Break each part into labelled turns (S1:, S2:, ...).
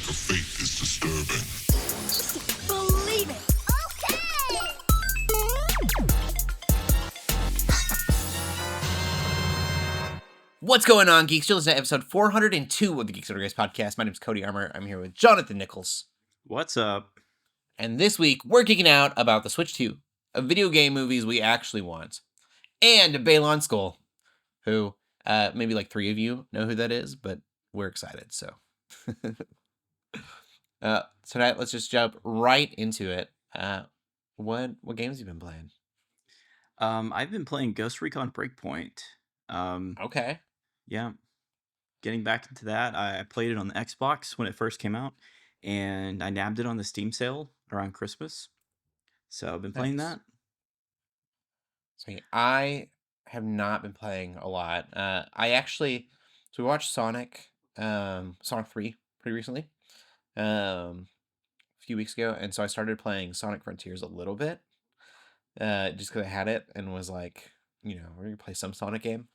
S1: of faith is disturbing.
S2: Believe it.
S3: What's going on, Geeks? You're listening to episode 402 of the Geeks Under Grace podcast. My name's Cody Armour. I'm here with Jonathan Nichols.
S4: What's up?
S3: And this week, we're geeking out about the Switch 2, of video game movies we actually want, and Baylan Skoll, who maybe like 3 of you know who that is, but we're excited, so. Tonight, let's just jump right into it. What games have you been playing?
S4: I've been playing Ghost Recon Breakpoint.
S3: Okay.
S4: Yeah, getting back into that. I played it on the Xbox when it first came out, and I nabbed it on the Steam sale around Christmas. So I've been playing
S3: Nice.
S4: that.
S3: So I have not been playing a lot. So we watched Sonic 3 pretty recently, a few weeks ago, and so I started playing Sonic Frontiers a little bit, just because I had it and was like, we're gonna play some Sonic game,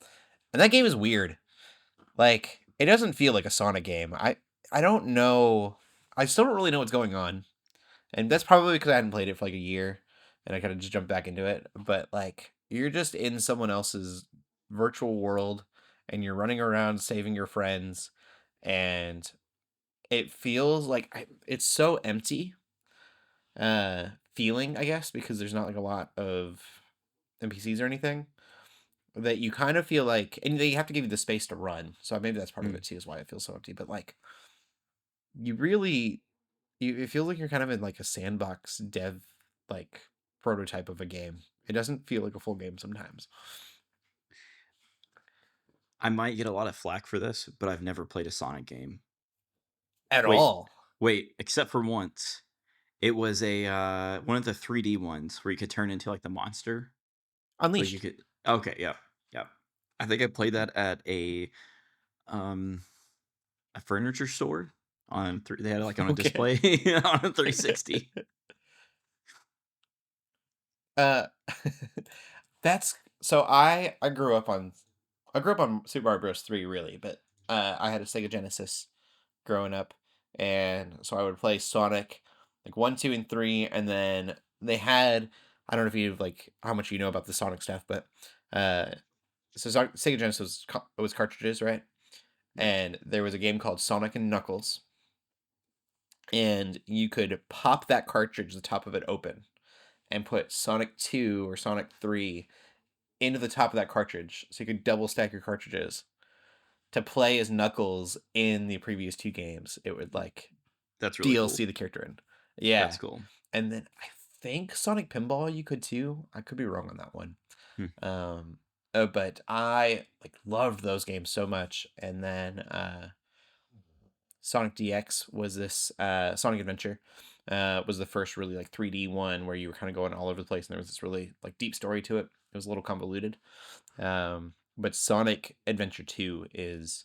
S3: and that game is weird. Like, it doesn't feel like a Sonic game. I don't know. I still don't really know what's going on, and that's probably because I hadn't played it for like a year, and I kind of just jumped back into it. But like, you're just in someone else's virtual world, and you're running around saving your friends, and it feels like it's so empty. Feeling, I guess, because there's not like a lot of NPCs or anything, that you kind of feel like, and they have to give you the space to run. So maybe that's part of it too, is why it feels so empty. But like, it feels like you're kind of in like a sandbox dev like prototype of a game. It doesn't feel like a full game sometimes.
S4: I might get a lot of flack for this, but I've never played a Sonic game.
S3: At
S4: Wait.
S3: all.
S4: Wait, except for once. It was a one of the 3D ones where you could turn into like the monster.
S3: Unleashed.
S4: Like you could. Okay, yeah. I think I played that at a furniture store they had like on a
S3: Okay.
S4: display on a 360.
S3: That's so I grew up on Super Mario Bros. 3 really, but I had a Sega Genesis growing up, and so I would play Sonic like 1, 2, and 3, and then they had, I don't know if you like how much you know about the Sonic stuff, but Sega Genesis was cartridges, right? And there was a game called Sonic and Knuckles, and you could pop that cartridge, the top of it open, and put Sonic 2 or Sonic 3 into the top of that cartridge, so you could double stack your cartridges to play as Knuckles in the previous 2 games. It would like
S4: That's really
S3: DLC
S4: cool.
S3: the character in. Yeah.
S4: That's cool.
S3: And then I think Sonic Pinball you could too. I could be wrong on that one. But I like loved those games so much. And then Sonic DX was this Sonic Adventure was the first really like 3D one where you were kind of going all over the place, and there was this really like deep story to it. It was a little convoluted. But Sonic Adventure 2 is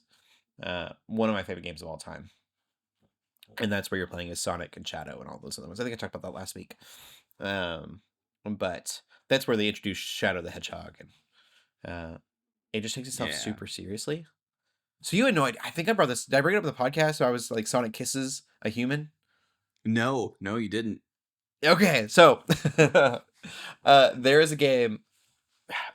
S3: one of my favorite games of all time. And that's where you're playing as Sonic and Shadow and all those other ones. I think I talked about that last week. But that's where they introduced Shadow the Hedgehog. And it just takes itself super seriously. So you had no idea. I think I brought this. Did I bring it up in the podcast? So I was like, Sonic kisses a human?
S4: No, you didn't.
S3: Okay, so there is a game.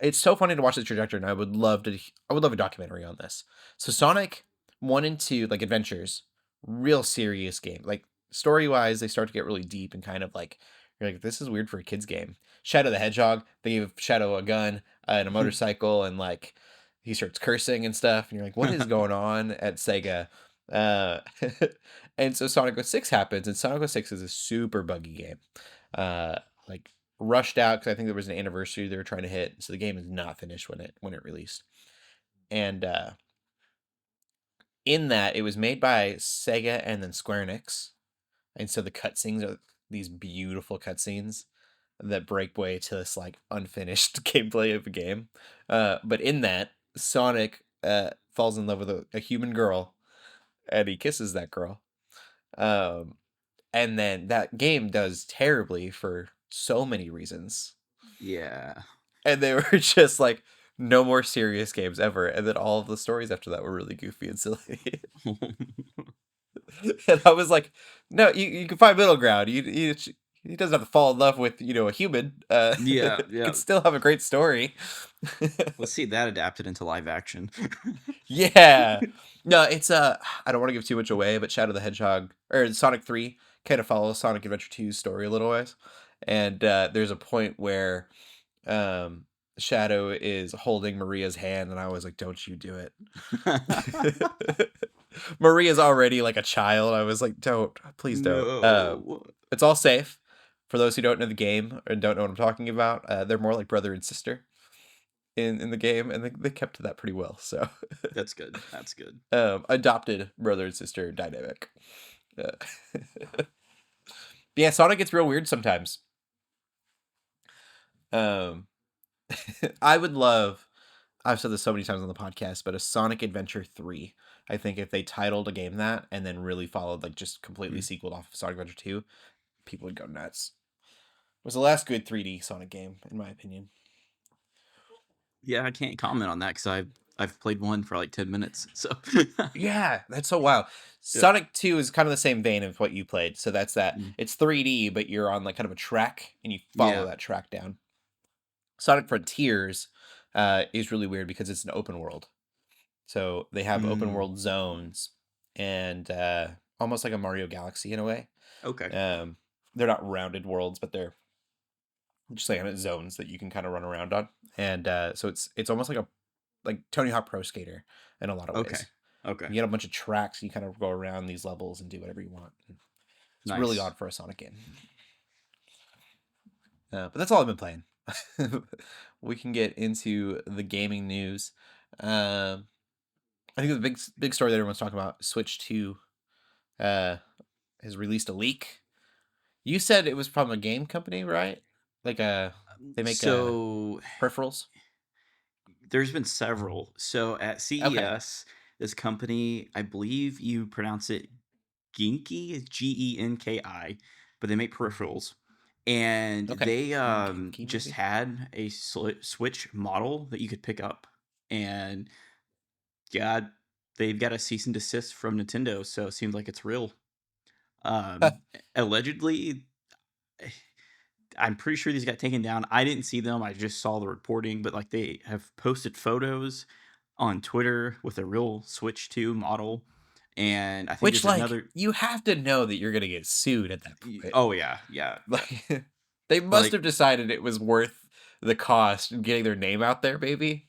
S3: It's so funny to watch the trajectory, and I would love a documentary on this. So Sonic 1 and 2, like Adventures, real serious game. Like story-wise, they start to get really deep and kind of like, you're like, this is weird for a kid's game. Shadow the Hedgehog, they give Shadow a gun and a motorcycle, and like he starts cursing and stuff, and you're like, what is going on at Sega? And so Sonic 06 happens, and Sonic 06 is a super buggy game. Like rushed out because I think there was an anniversary they were trying to hit, so the game is not finished when it released. And in that, it was made by Sega and then Square Enix, and so the cutscenes are these beautiful cutscenes that break way to this like unfinished gameplay of a game. But in that, Sonic falls in love with a human girl, and he kisses that girl. And then that game does terribly for so many reasons.
S4: Yeah.
S3: And they were just like, no more serious games ever. And then all of the stories after that were really goofy and silly. And I was like, no, you can find middle ground. He doesn't have to fall in love with, a human.
S4: Yeah,
S3: You
S4: yeah.
S3: could still have a great story.
S4: Let's see that adapted into live action.
S3: Yeah. No, it's I don't want to give too much away, but Shadow the Hedgehog or Sonic 3 kind of follows Sonic Adventure 2's story a little ways. And there's a point where um Shadow is holding Maria's hand and I was like, "Don't you do it." Maria's already like a child. I was like, "Don't. Please don't."
S4: No.
S3: It's all safe. For those who don't know the game or don't know what I'm talking about, they're more like brother and sister in the game, and they kept to that pretty well. So,
S4: That's good. That's good.
S3: adopted brother and sister dynamic. Uh, yeah, Sonic gets real weird sometimes. Um, I would love. I've said this so many times on the podcast, but a Sonic Adventure 3. I think if they titled a game that and then really followed like just completely
S4: Mm.
S3: sequeled off of Sonic Adventure 2, people would go nuts. It was the last good 3D Sonic game, in my opinion.
S4: Yeah, I can't comment on that because I've played one for like 10 minutes. So
S3: Yeah, that's so wild.
S4: yeah.
S3: Sonic 2 is kind of the same vein of what you played. So that's that.
S4: Mm.
S3: It's 3D, but you're on like kind of a track and you follow
S4: Yeah.
S3: that track down. Sonic Frontiers is really weird because it's an open world. So they have open
S4: Mm.
S3: world zones and almost like a Mario Galaxy in a way.
S4: Okay.
S3: They're not rounded worlds, but they're just like zones that you can kind of run around on. And so it's almost like Tony Hawk Pro Skater in a lot of
S4: Okay.
S3: ways.
S4: Okay.
S3: You get a bunch of tracks, and you kind of go around these levels and do whatever you want. It's really
S4: Nice.
S3: odd for a Sonic game. But that's all I've been playing. We can get into the gaming news. I think the big story that everyone's talking about, Switch 2 has released a leak. You said it was from a game company, right? Like they make
S4: So
S3: peripherals.
S4: there's been several. So at
S3: Okay.
S4: CES, this company, I believe you pronounce it Genki, Genki, but they make peripherals. And
S3: Okay.
S4: they
S3: Genki,
S4: just
S3: maybe?
S4: had a Switch model that you could pick up. And yeah, they've got a cease and desist from Nintendo, so it seems like it's real. Allegedly, I'm pretty sure these got taken down. I didn't see them. I just saw the reporting, but like they have posted photos on Twitter with a real Switch 2 model. And I think
S3: Which,
S4: there's
S3: like,
S4: another.
S3: you have to know that you're gonna get sued at that point.
S4: Oh yeah, yeah, yeah.
S3: Like, they must
S4: Like
S3: have decided it was worth the cost of getting their name out there, baby.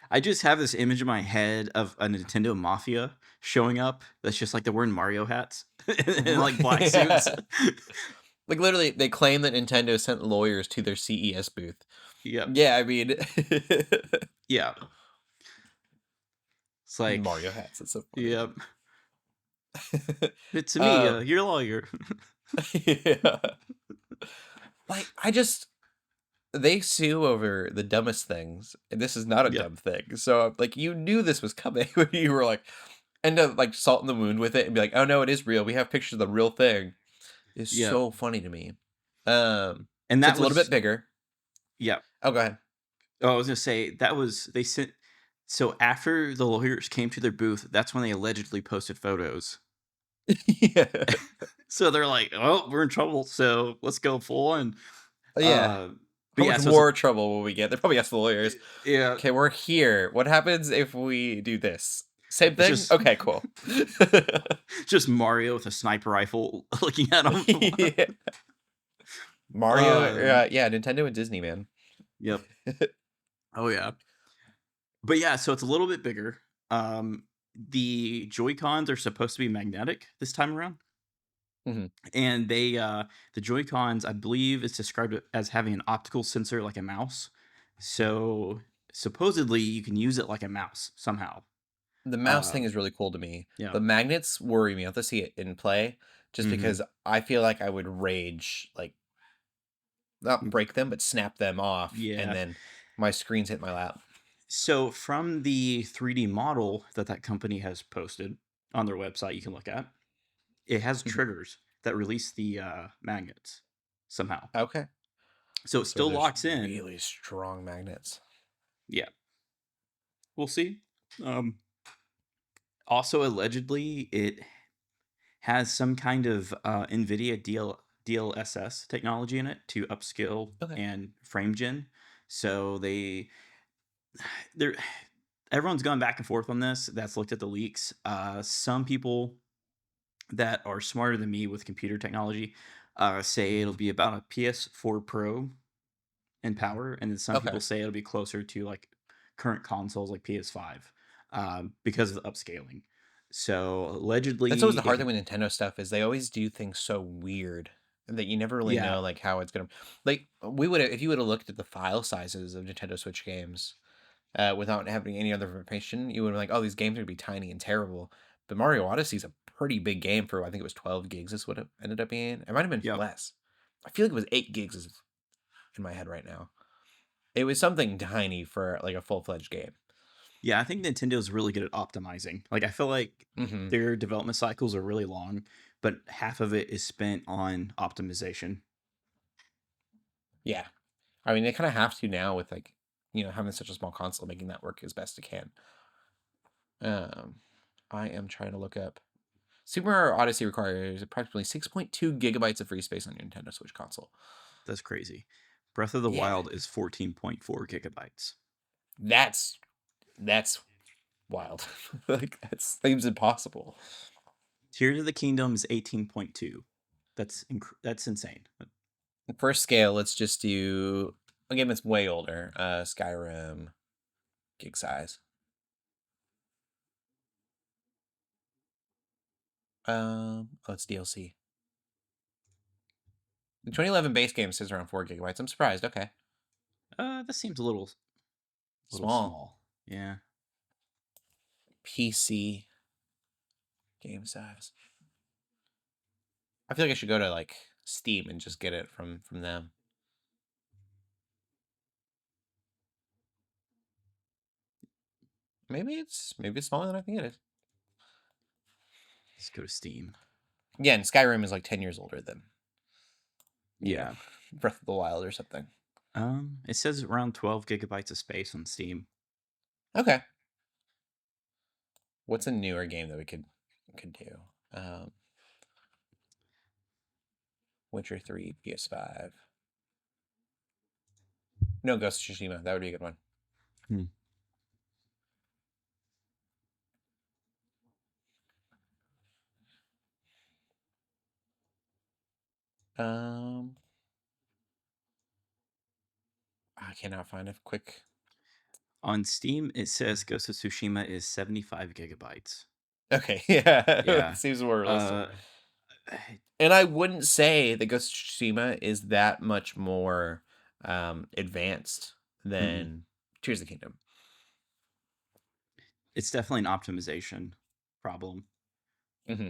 S4: I just have this image in my head of a Nintendo Mafia showing up. That's just like they're wearing Mario hats and like black
S3: Right.
S4: suits.
S3: Like, literally, they claim that Nintendo sent lawyers to their CES booth.
S4: Yep.
S3: Yeah, I mean,
S4: Yeah. It's like,
S3: Mario hats. That's so funny.
S4: yep. It's me,
S3: Um,
S4: your lawyer.
S3: yeah. Like, they sue over the dumbest things, and this is not a
S4: Yep.
S3: dumb thing. So, like, you knew this was coming when you were like, end up like salting the wound with it and be like, oh no, it is real. We have pictures of the real thing. It's
S4: Yep.
S3: so funny to me.
S4: And
S3: So
S4: that
S3: it's a little bit
S4: was,
S3: bigger.
S4: yep.
S3: Oh, go ahead.
S4: Oh, I was gonna say that was they sent. So after the lawyers came to their booth, that's when they allegedly posted photos.
S3: Yeah.
S4: So they're like, "Oh, we're in trouble. So let's go full on."
S3: Yeah.
S4: But
S3: How
S4: yeah,
S3: much
S4: so
S3: more trouble will we get? They probably ask the lawyers.
S4: yeah,
S3: Okay, we're here. What happens if we do this? Same
S4: it's
S3: thing?
S4: just
S3: Okay, cool.
S4: just Mario with a sniper rifle looking at him.
S3: Yeah. Mario,
S4: um,
S3: yeah, Nintendo and Disney, man.
S4: yep. Oh yeah. But yeah, so it's a little bit bigger. The Joy Cons are supposed to be magnetic this time around.
S3: Mhm.
S4: And they the Joy Cons, I believe, it's described as having an optical sensor like a mouse. So supposedly you can use it like a mouse somehow.
S3: The mouse thing
S4: Um,
S3: is really cool to me.
S4: yeah.
S3: The magnets worry me. I have to see it in play just
S4: Hmm.
S3: because I feel like I would rage, like, not break them, but snap them off, and
S4: Yeah.
S3: then my screens hit my lap.
S4: So from the 3D model that company has posted on their website, you can look at, it has
S3: Mhm.
S4: triggers that release the magnets somehow.
S3: Okay.
S4: So it
S3: So
S4: still
S3: there's
S4: locks in.
S3: really strong magnets.
S4: Yeah, we'll see. Also, allegedly, has some kind of NVIDIA DLSS technology in it to upscale
S3: Okay.
S4: and frame gen. So they're everyone's gone back and forth on this. That's looked at the leaks. Some people that are smarter than me with computer technology say it'll be about a PS4 Pro in power, and then some
S3: Okay.
S4: people say it'll be closer to like current consoles like PS5 because of the upscaling. So allegedly,
S3: That's always the hard thing with Nintendo stuff is they always do things so weird that you never really
S4: yeah,
S3: know like how it's gonna like we would if you would have looked at the file sizes of Nintendo Switch games without having any other information, you would have been like, oh, these games are gonna be tiny and terrible. But Mario Odyssey is a pretty big game for I think it was 12 gigs is what it ended up being. It might have been
S4: yep.
S3: less. I feel like it was 8 gigs in my head right now. It was something tiny for like a full-fledged game.
S4: Yeah, I think Nintendo's really good at optimizing. Like I feel like
S3: Mm-hmm.
S4: their development cycles are really long, but half of it is spent on optimization.
S3: Yeah. I mean, they kind of have to now with like, having such a small console, making that work as best it can. I am trying to look up. Super Mario Odyssey requires approximately 6.2 gigabytes of free space on your Nintendo Switch console.
S4: That's crazy. Breath of the
S3: Yeah,
S4: Wild is 14.4 gigabytes.
S3: that's wild. Like that seems impossible.
S4: Tears of the Kingdom is 18.2. That's insane.
S3: For scale, let's just do a game that's way older. Skyrim, gig size. Oh, it's DLC. The 2011 base game says around 4 gigabytes. I'm surprised. Okay,
S4: That seems a little
S3: small.
S4: small. Yeah.
S3: PC game size. I feel like I should go to like Steam and just get it from them. Maybe it's smaller than I think it is.
S4: Let's go to Steam.
S3: Yeah, and Skyrim is like 10 years older than
S4: Yeah.
S3: Breath of the Wild or something.
S4: It says around 12 gigabytes of space on Steam.
S3: Okay. What's a newer game that we could do? Witcher 3, PS5. No, Ghost of Tsushima. That would be a good one.
S4: Hmm.
S3: I cannot find a quick.
S4: On Steam, it says Ghost of Tsushima is 75 gigabytes.
S3: Okay, yeah,
S4: Yeah.
S3: it seems more realistic.
S4: Uh,
S3: And I wouldn't say that Ghost of Tsushima is that much more advanced than Tears of the Kingdom.
S4: it's definitely an optimization problem.
S3: Mm-hmm.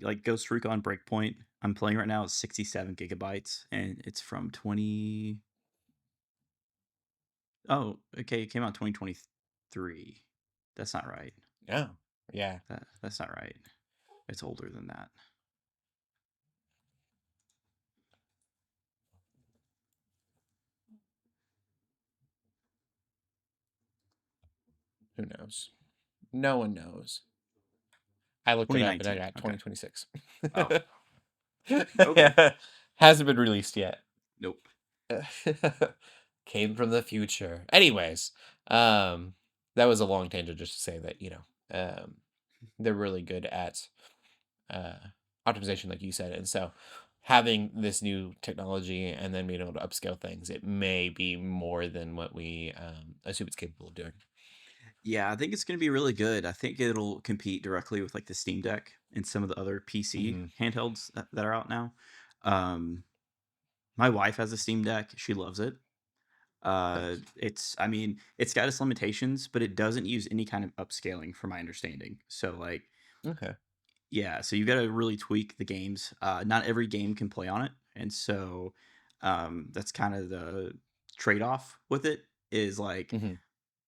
S4: Like Ghost Recon Breakpoint, I'm playing right now is 67 gigabytes, and it's from 20. Oh, okay, it came out 2023. That's not right.
S3: Oh, yeah.
S4: That's not right. It's older than that.
S3: Who knows? No one knows. I looked it up and I
S4: 2019.
S3: got
S4: Okay.
S3: 2026.
S4: Oh, okay.
S3: Hasn't been released yet.
S4: Nope.
S3: Came from the future. Anyways, that was a long tangent just to say that, they're really good at optimization, like you said. And so having this new technology and then being able to upscale things, it may be more than what we assume it's capable of doing.
S4: Yeah, I think it's going to be really good. I think it'll compete directly with like the Steam Deck and some of the other PC handhelds that are out now. My wife has a Steam Deck. She loves it. I mean, it's got its limitations, but it doesn't use any kind of upscaling from my understanding. So like,
S3: Okay.
S4: yeah, so you got to really tweak the games. Not every game can play on it. And so that's kind of the trade-off with it is like,
S3: Mm-hmm.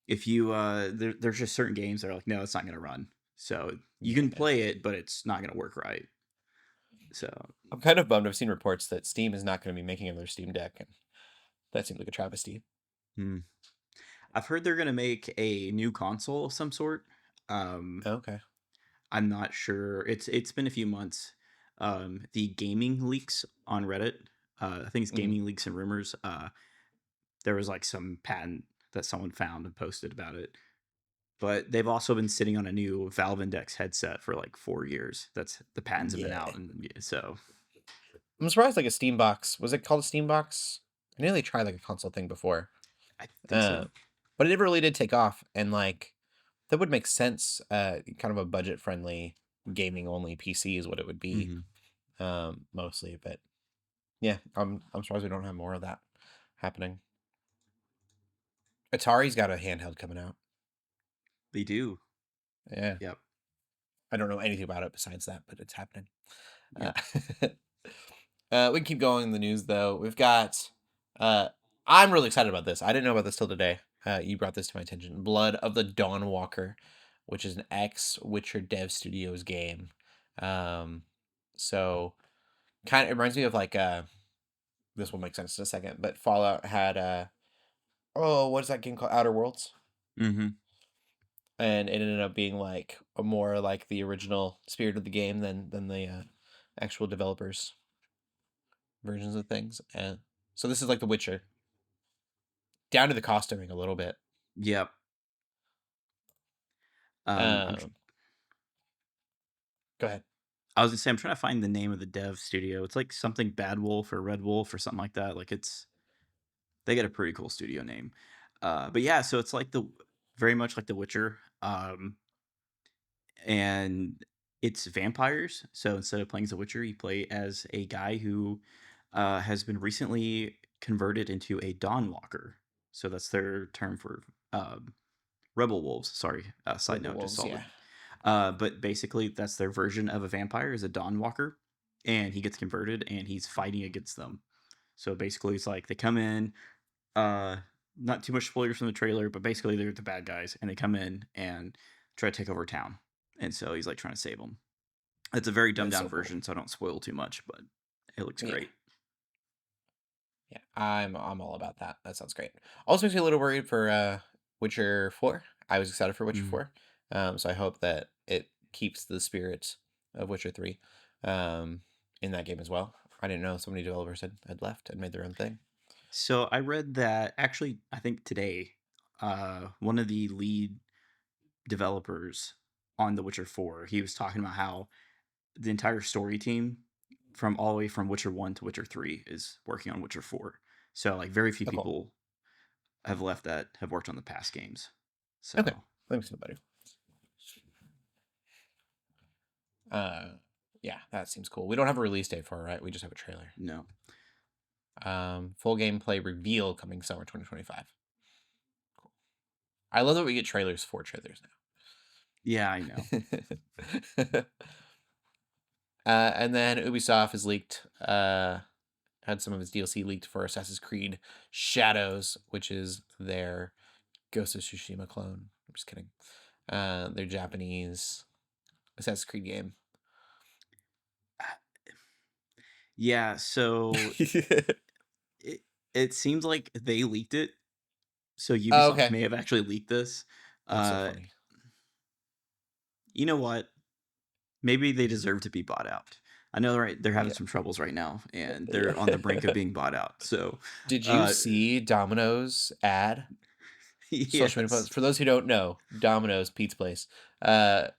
S4: if you there's just certain games that are like, no, it's not going to run. So you
S3: Yeah.
S4: can play it, but it's not going to work right. So
S3: I'm kind of bummed. I've seen reports that Steam is not going to be making another Steam Deck, and that seems like a travesty.
S4: I've heard they're going to make a new console of some sort.
S3: Okay.
S4: I'm not sure. It's been a few months. The gaming leaks on Reddit. I think it's
S3: Mhm.
S4: gaming leaks and rumors. There was like some patent that someone found and posted about it. But they've also been sitting on a new Valve Index headset for like 4 years. That's the patents have been
S3: Yeah.
S4: out, and yeah, so
S3: I'm surprised like a Steam box. Was it called a Steam box? I knew they tried like a console thing before.
S4: I think
S3: Uh,
S4: so.
S3: but it never really did take off. And like that would make sense. Kind of a budget friendly gaming only PC is what it would be.
S4: Hmm.
S3: Mostly. But yeah, I'm surprised we don't have more of that happening. Atari's got a handheld coming out.
S4: They do.
S3: Yeah.
S4: Yep.
S3: I don't know anything about it besides that, but it's happening. Uh,
S4: Yep.
S3: we can keep going in the news though. We've got uh I'm really excited about this. I didn't know about this till today. You brought this to my attention. Blood of the Dawnwalker, which is an ex Witcher Dev Studios game. Um so kind of it reminds me of like this will make sense in a second, but Fallout had oh, what is that game called? Outer Worlds?
S4: Hmm.
S3: And it ended up being like a more like the original spirit of the game than the actual developers versions of things. And so this is like The Witcher, down to the costuming a little bit.
S4: Yep. I'm.
S3: Um, Go ahead.
S4: I was gonna say I'm trying to find the name of the dev studio. It's like something Bad Wolf or Red Wolf or something like that. Like they get a pretty cool studio name. But yeah, so it's like the very much like The Witcher. And it's vampires. So instead of playing as a Witcher, you play as a guy who has been recently converted into a dawnwalker. So that's their term for rebel wolves. Sorry, side
S3: Rebel
S4: note, just
S3: Wolves,
S4: saw it.
S3: yeah.
S4: But basically, that's their version of a vampire is a dawnwalker, and he gets converted and he's fighting against them. So basically, it's like they come in. Uh, Not too much spoilers from the trailer, but basically they're the bad guys, and they come in and try to take over town. And so he's like trying to save them. It's a very dumbed
S3: That's
S4: down
S3: so cool.
S4: version, so I don't spoil too much, but it looks
S3: Yeah,
S4: great.
S3: yeah. I'm all about that. That sounds great. Also makes me a little worried for Witcher 4. I was excited for Witcher
S4: Mm.
S3: 4. So I hope that it keeps the spirit of Witcher 3 in that game as well. I didn't know so many developers had left and made their own thing.
S4: So I read that actually, I think today, one of the lead developers on The Witcher 4, he was talking about how the entire story team from all the way from Witcher 1 to Witcher 3 is working on Witcher 4. So like very few
S3: Oh, cool.
S4: people have left that have worked on the past games.
S3: Okay.
S4: So
S3: That makes me feel better. Yeah, that seems cool. We don't have a release date for it, right? We just have a trailer.
S4: no.
S3: Full gameplay reveal coming summer 2025. Cool. I love that we get trailers for trailers
S4: Yeah, I know.
S3: now. And then Ubisoft has leaked, had some of its DLC leaked for Assassin's Creed Shadows, which is their Ghost of Tsushima clone. I'm just kidding. Their Japanese Assassin's Creed game.
S4: Yeah, so it it seems like they leaked it. So
S3: Oh,
S4: Ubisoft
S3: okay.
S4: may have actually leaked this.
S3: That's so
S4: Uh,
S3: funny.
S4: you know what? Maybe they deserve to be bought out. I know, right? They're having
S3: Yeah.
S4: some troubles right now, and they're on the brink of
S3: Yeah.
S4: being bought out. So,
S3: Did you
S4: uh,
S3: see Domino's ad? Social media
S4: yes,
S3: post. For those who don't know, Domino's Pizza Place uh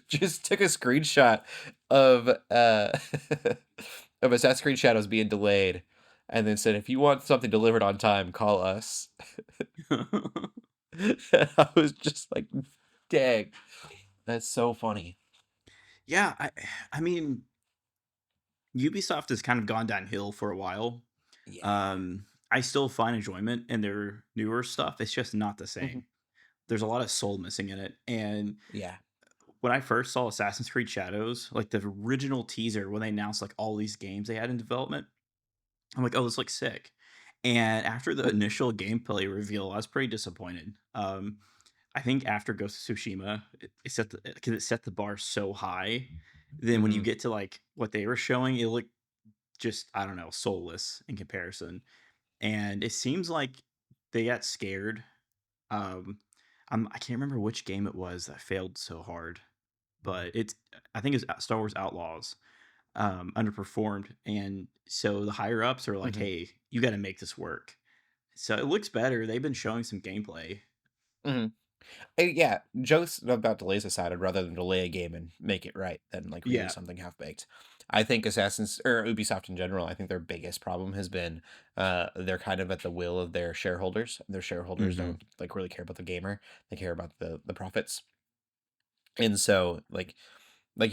S3: just took a screenshot of of Assassin's Creed Shadows being delayed and then said if you want something delivered on time, call us. I was just like, dang, that's so funny.
S4: yeah. I mean, Ubisoft has kind of gone downhill for a while.
S3: Yeah.
S4: I still find enjoyment in their newer stuff. It's just not the
S3: Hmm.
S4: same. There's a lot of soul missing in it, and
S3: Yeah.
S4: when I first saw Assassin's Creed Shadows, like the original teaser when they announced like all these games they had in development, I'm like, oh, this looks sick. And after the initial gameplay reveal, I was pretty disappointed. I think after Ghost of Tsushima, because it set the bar so high. Then when you
S3: Hmm.
S4: get to like what they were showing, it looked just I don't know soulless in comparison. And it seems like they got scared. Um, I can't remember which game it was that failed so hard. but I think it's Star Wars Outlaws underperformed, and so the higher ups are like,
S3: Hmm.
S4: "Hey, you got to make this work." So it looks better. They've been showing some gameplay.
S3: Hmm. Yeah, jokes about delays aside, I'd rather them delay a game and make it right than like release
S4: Yeah.
S3: something half baked. I think Assassin's or Ubisoft in general, I think their biggest problem has been they're kind of at the will of their shareholders. Their shareholders
S4: Hmm.
S3: don't like really care about the gamer; they care about the profits. And so, like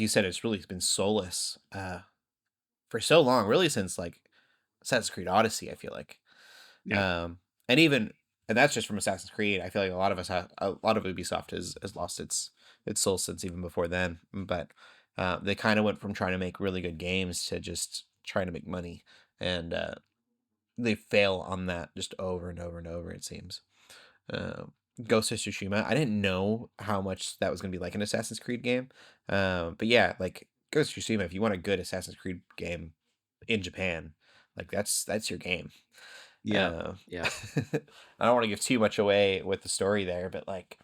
S3: you said, it's really been soulless for so long, really since like Assassin's Creed Odyssey. I feel like.
S4: Yeah.
S3: Um, and even and that's just from Assassin's Creed. I feel like a lot of us have a lot of Ubisoft has lost its soul since even before then. But they kind of went from trying to make really good games to just trying to make money, and they fail on that just over and over and over. It seems. Uh, Ghost of Tsushima. I didn't know how much that was going to be like an Assassin's Creed game. But yeah, like Ghost of Tsushima. If you want a good Assassin's Creed game in Japan, like that's your game.
S4: Yeah.
S3: uh,
S4: Yeah.
S3: I don't want to give too much away with the story there, but like,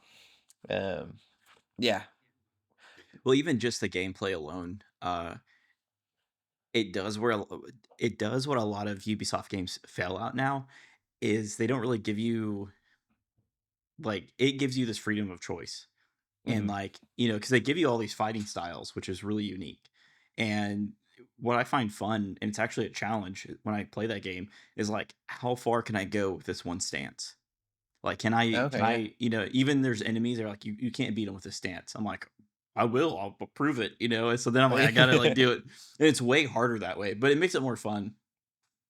S3: um, yeah.
S4: Well, even just the gameplay alone, it does where it does what a lot of Ubisoft games fail out now is they don't really give you like it gives you this freedom of choice. And
S3: Hmm.
S4: like, because they give you all these fighting styles, which is really unique. And what I find fun, and it's actually a challenge when I play that game, is like how far can I go with this one stance? Like, can
S3: Okay, yeah.
S4: I, even there's enemies that are like, you can't beat them with this stance. I'm like, I will, I'll prove it, And so then I'm like, I gotta like do it. And it's way harder that way, but it makes it more fun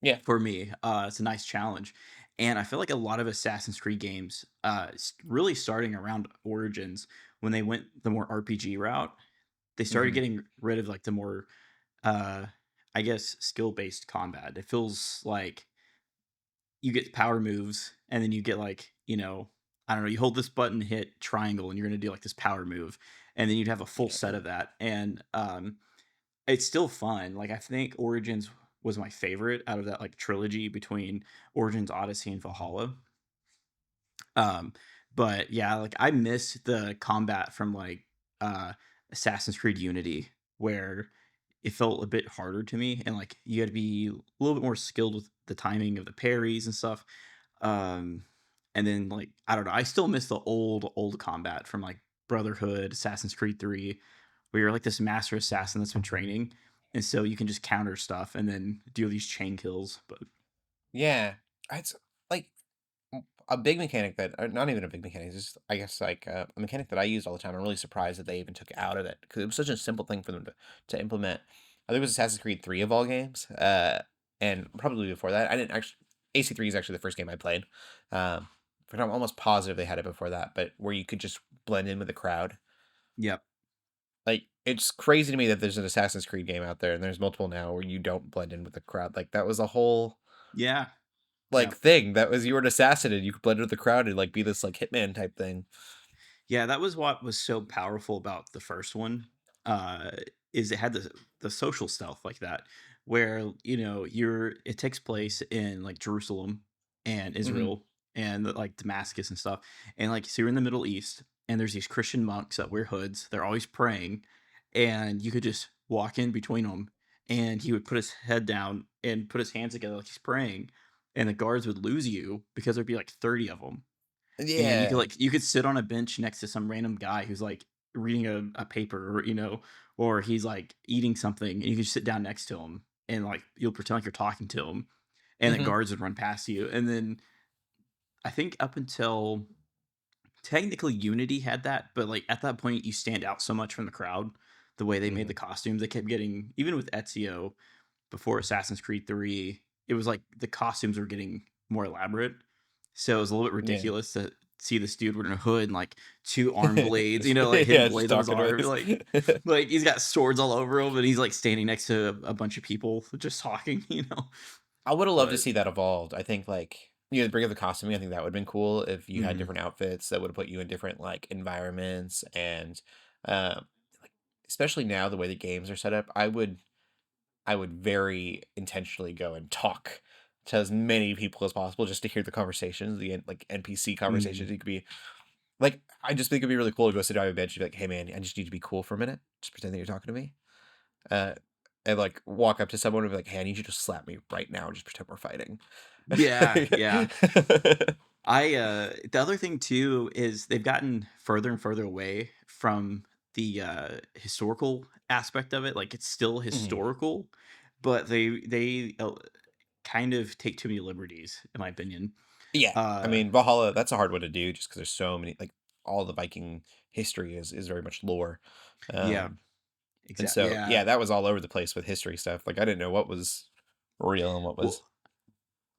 S3: Yeah.
S4: for me. It's a nice challenge. And I feel like a lot of Assassin's Creed games, really starting around Origins, when they went the more RPG route, they started
S3: Hmm.
S4: getting rid of like the more, uh, I guess, skill based combat. It feels like you get power moves and then you get like, I don't know, you hold this button, hit triangle, and you're going to do like this power move. And then you'd have a full set
S3: Yeah.
S4: of that. And it's still fun. Like I think Origins was my favorite out of that like trilogy between Origins, Odyssey, and Valhalla. Um, but yeah, like I miss the combat from like uh Assassin's Creed Unity, where it felt a bit harder to me, and like you had to be a little bit more skilled with the timing of the parries and stuff. Um, and then like I don't know, I still miss the old combat from like Brotherhood, Assassin's Creed 3, where you're like this master assassin that's been training, and so you can just counter stuff and then do these chain kills. But
S3: Yeah. It's like a big mechanic that, or not even a big mechanic, it's just, I guess, like a mechanic that I use all the time. I'm really surprised that they even took it out of it because it was such a simple thing for them to implement. I think it was Assassin's Creed 3 of all games. And probably before that, I didn't actually, AC3 is actually the first game I played. Um, but I'm almost positive they had it before that, but where you could just blend in with the crowd.
S4: yep,
S3: Like, it's crazy to me that there's an Assassin's Creed game out there and there's multiple now where you don't blend in with the crowd. Like, that was a whole
S4: yeah,
S3: like
S4: yep.
S3: thing that was you were an assassin and you could blend in with the crowd and like be this like hitman type thing.
S4: Yeah, that was what was so powerful about the first one. Uh, is it had the social stealth like that, where it takes place in like Jerusalem and
S3: Hmm.
S4: Israel and like Damascus and stuff, and like so you're in the Middle East and there's these Christian monks that wear hoods. They're always praying, and you could just walk in between them, and he would put his head down and put his hands together like he's praying, and the guards would lose you because there'd be like 30 of them, and
S3: Yeah.
S4: you could sit on a bench next to some random guy who's like reading a paper, or he's like eating something, and you can just sit down next to him and like you'll pretend like you're talking to him, and the
S3: Hmm.
S4: guards would run past you. And then I think up until technically Unity had that, but like at that point you stand out so much from the crowd. The way they made
S3: Hmm.
S4: the costumes, they kept getting, even with Ezio before Assassin's Creed 3, it was like the costumes were getting more elaborate. So it was a little bit
S3: Yeah.
S4: ridiculous to see this dude wearing a hood and like two arm blades, like hidden
S3: Yeah, just
S4: blades on his
S3: talking to
S4: arm.
S3: us.
S4: Like he's got swords all over him and he's like standing next to a bunch of people just talking.
S3: I would have loved to
S4: But
S3: see that evolved. I think like bring up the costuming. I think that would have been cool if you had
S4: mhm,
S3: different outfits that would have put you in different like environments and like especially now the way the games are set up. I would very intentionally go and talk to as many people as possible just to hear the conversations, the like NPC
S4: mhm.
S3: conversations. You could be Like, I just think it'd be really cool to go sit down on a bench and be like, "Hey, man, I just need to be cool for a minute. Just pretend that you're talking to me." Uh, and, like, walk up to someone and be like, "Hey, I need you to slap me right now and just pretend we're fighting."
S4: Yeah, yeah. The other thing too is they've gotten further and further away from the historical aspect of it. Like it's still
S3: Mhm.
S4: historical, but they kind of take too many liberties, in my opinion.
S3: Yeah. I
S4: Uh,
S3: mean, Valhalla, that's a hard one to do just because there's so many, like, all the Viking history is very much lore.
S4: yeah,
S3: Um, and
S4: exactly.
S3: so,
S4: Yeah.
S3: yeah, that was all over the place with history stuff. Like, I didn't know what was real and what
S4: Well,
S3: was.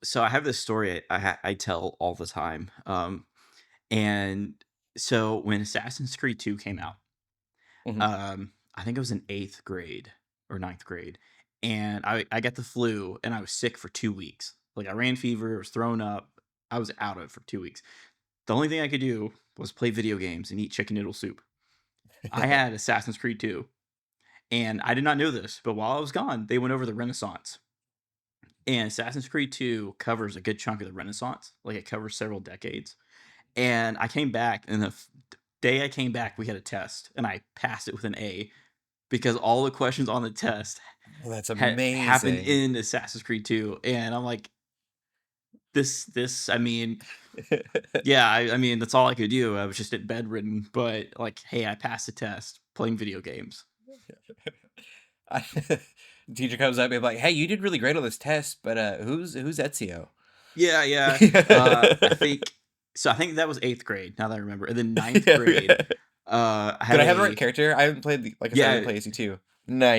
S4: so I have this story I tell all the time. And so when Assassin's Creed 2 came out,
S3: Mhm.
S4: I think I was in 8th grade or ninth grade, and I got the flu, and I was sick for 2 weeks. Like, I ran fever, I was throwing up, I was out of it for 2 weeks. The only thing I could do was play video games and eat chicken noodle soup. I had Assassin's Creed 2, and I did not know this, but while I was gone, they went over the Renaissance, and Assassin's Creed 2 covers a good chunk of the Renaissance, like, it covers several decades, and I came back, and the day I came back, we had a test, and I passed it with an A, because all the questions on the test
S3: Well, that's
S4: happened
S3: amazing.
S4: in Assassin's Creed 2, and I'm like, this. I mean, yeah, I mean that's all I could do. I was just at bedridden, but like, hey, I passed the test playing video games.
S3: I Teacher comes up and be like, "Hey, you did really great on this test, but, who's Ezio?"
S4: Yeah, yeah. I think so. I think that was 8th grade. Now that I remember, and then ninth
S3: Yeah,
S4: grade,
S3: yeah.
S4: I
S3: Did
S4: had
S3: I have the right
S4: a
S3: character? I haven't played like I said, I
S4: yeah,
S3: didn't play AC2.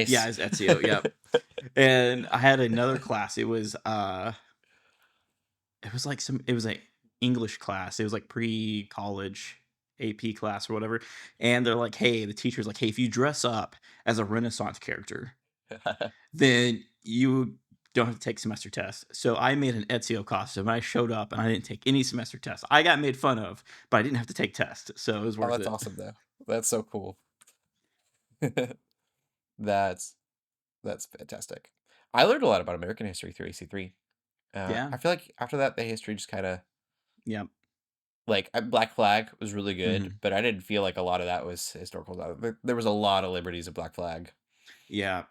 S4: yeah,
S3: Nice.
S4: it's Ezio. Yep. And I had another class. It was like it was a English class. It was like pre-college AP class or whatever. And they're like, "Hey," the teacher's like, "Hey, if you dress up as a Renaissance character, then you don't have to take semester tests." So I made an Ezio costume. I showed up and I didn't take any semester tests. I got made fun of, but I didn't have to take tests, so it was
S3: Oh,
S4: worth
S3: that's
S4: it.
S3: awesome though. That's so cool. That's that's fantastic. I learned a lot about American history through AC3.
S4: Yeah.
S3: I feel like after that, the history just kind of
S4: Yeah.
S3: like Black Flag was really good,
S4: Mhm.
S3: but I didn't feel like a lot of that was historical. There was a lot of liberties of Black Flag.
S4: Yeah.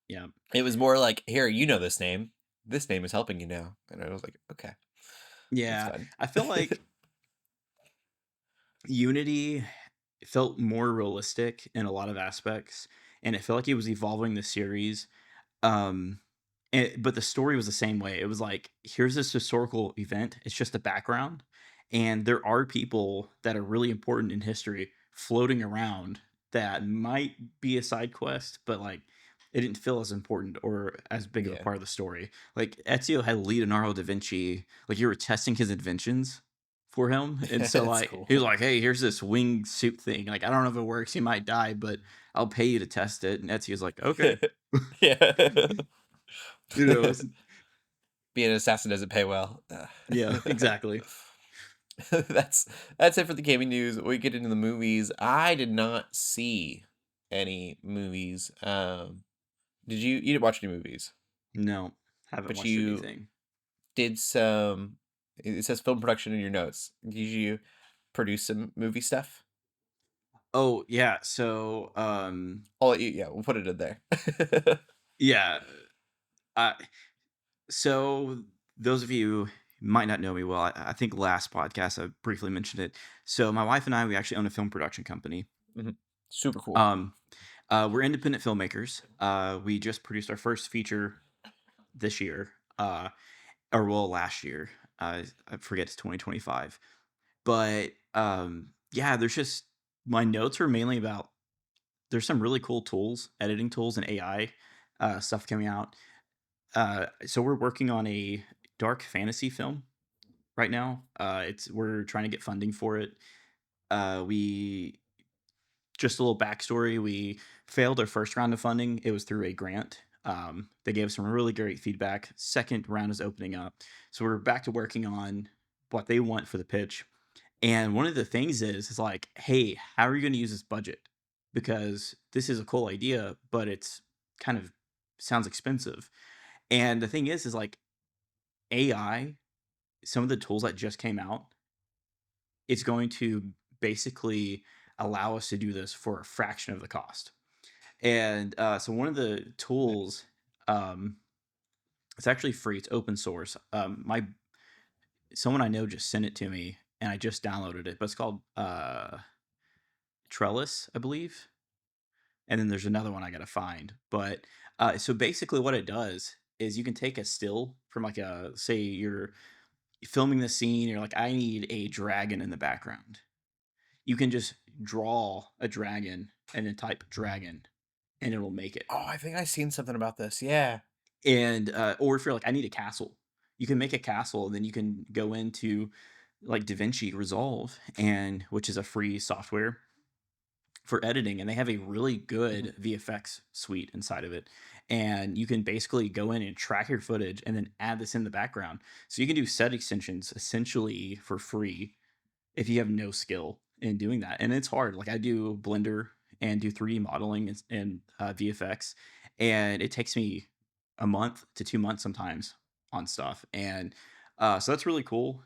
S4: Yeah.
S3: It was more like, here, you know this name. This name is helping you now, and I was like, okay, that's
S4: Yeah.
S3: fun.
S4: I feel like Unity felt more realistic in a lot of aspects, and it felt like it was evolving the series. Um, but the story was the same way. It was like, here's this historical event. It's just a background, and there are people that are really important in history floating around that might be a side quest, but like it didn't feel as important or as big of a
S3: Yeah,
S4: part of the story. Like Ezio had Leonardo da Vinci, like you were testing his inventions for him, and so
S3: that's
S4: like
S3: cool.
S4: he was like, "Hey, here's this wing suit thing. Like I don't know if it works. You might die, but I'll pay you to test it." And Ezio's like, "Okay."
S3: Yeah.
S4: You know, it's,
S3: Being an assassin doesn't pay well.
S4: yeah, exactly.
S3: That's that's it for the gaming news. We get into the movies. I did not see any movies. Did you? You didn't watch any movies,
S4: No, haven't
S3: but
S4: watched
S3: you
S4: anything.
S3: did some. It says film production in your notes. Did you produce some movie stuff?
S4: Oh, yeah, so,
S3: I'll let you. Yeah, we'll put it in there.
S4: yeah, uh, so those of you who might not know me well, I think last podcast I briefly mentioned it. So my wife and I, we actually own a film production company.
S3: Mhm. Super cool.
S4: Um, we're independent filmmakers. We just produced our first feature this year, or well, last year. I forget it's 2025. But yeah, there's just my notes are mainly about there's some really cool tools, editing tools and AI stuff coming out. So we're working on a dark fantasy film right now. It's we're trying to get funding for it. We just a little backstory. We failed our first round of funding. It was through a grant. They gave us some really great feedback. Second round is opening up, so we're back to working on what they want for the pitch. And one of the things is like, hey, how are you going to use this budget? Because this is a cool idea, but it's kind of sounds expensive. And the thing is like AI, some of the tools that just came out, it's going to basically allow us to do this for a fraction of the cost. And so one of the tools, um, it's actually free. It's open source. My someone I know just sent it to me, and I just downloaded it. But it's called Trellis, I believe. And then there's another one I gotta find. But so basically, what it does is you can take a still from like a say you're filming the scene. You're like, I need a dragon in the background. You can just draw a dragon and then type dragon, and it'll make it.
S3: Oh, I think I seen something about this. Yeah.
S4: And or if you're like, I need a castle, you can make a castle, and then you can go into like DaVinci Resolve, and which is a free software for editing, and they have a really good VFX suite inside of it. And you can basically go in and track your footage and then add this in the background. So you can do set extensions essentially for free if you have no skill in doing that. And it's hard. Like I do Blender and do 3D modeling and VFX, and it takes me a month to 2 months sometimes on stuff. And so that's really cool.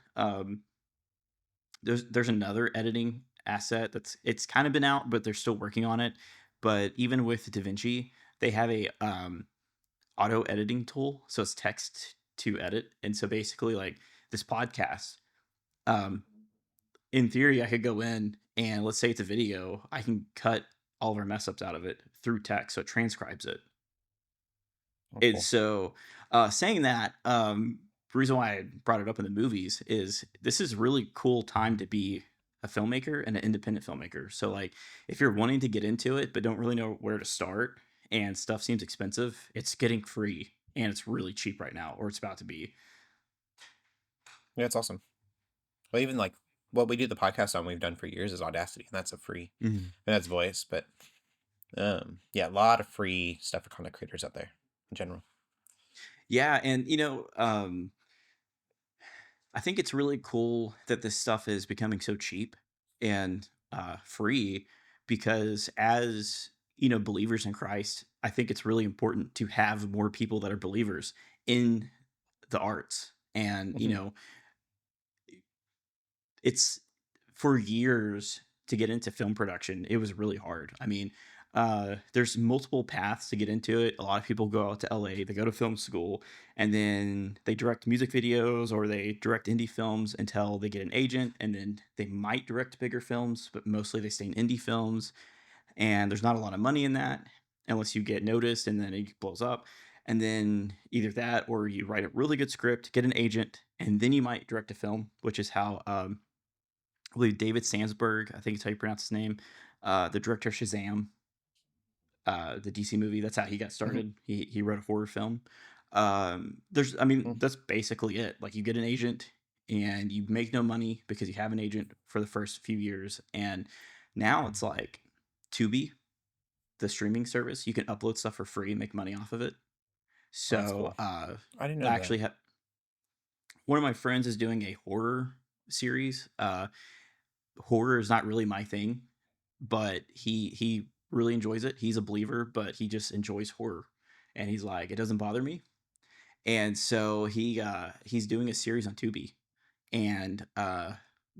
S4: There's another editing asset it's kind of been out, but they're still working on it. But even with DaVinci, they have a auto editing tool, so it's text to edit. And so basically, like this podcast, um, in theory, I could go in and let's say it's a video, I can cut all of our mess ups out of it through text, so it transcribes it.
S3: Oh,
S4: And
S3: cool.
S4: so, saying that, the reason why I brought it up in the movies is this is really cool time to be a filmmaker and an independent filmmaker. So, like, if you're wanting to get into it but don't really know where to start and stuff seems expensive, it's getting free and it's really cheap right now, or it's about to be.
S3: Yeah, it's awesome. Well, even like what we do the podcast on, we've done for years is Audacity, and that's a free, and that's voice. But yeah, a lot of free stuff for content creators out there in general.
S4: Yeah, and I think it's really cool that this stuff is becoming so cheap and free because as believers in Christ, I think it's really important to have more people that are believers in the arts. And it's for years to get into film production, it was really hard. I mean, there's multiple paths to get into it. A lot of people go out to LA, they go to film school, and then they direct music videos or they direct indie films until they get an agent, and then they might direct bigger films, but mostly they stay in indie films. And there's not a lot of money in that unless you get noticed and then it blows up. And then either that or you write a really good script, get an agent, and then you might direct a film, which is how I believe David Sandsberg, I think it's how you pronounce his name, the director of Shazam, the DC movie. That's how he got started. He wrote a horror film. I mean, that's basically it. Like you get an agent and you make no money because you have an agent for the first few years, and now it's like Tubi, the streaming service. You can upload stuff for free and make money off of it.
S3: That's
S4: So
S3: cool. I didn't know
S4: I
S3: that.
S4: actually have one of my friends is doing a horror series. Horror is not really my thing, but he really enjoys it. He's a believer, but he just enjoys horror, and he's like, it doesn't bother me. And so he's doing a series on Tubi, and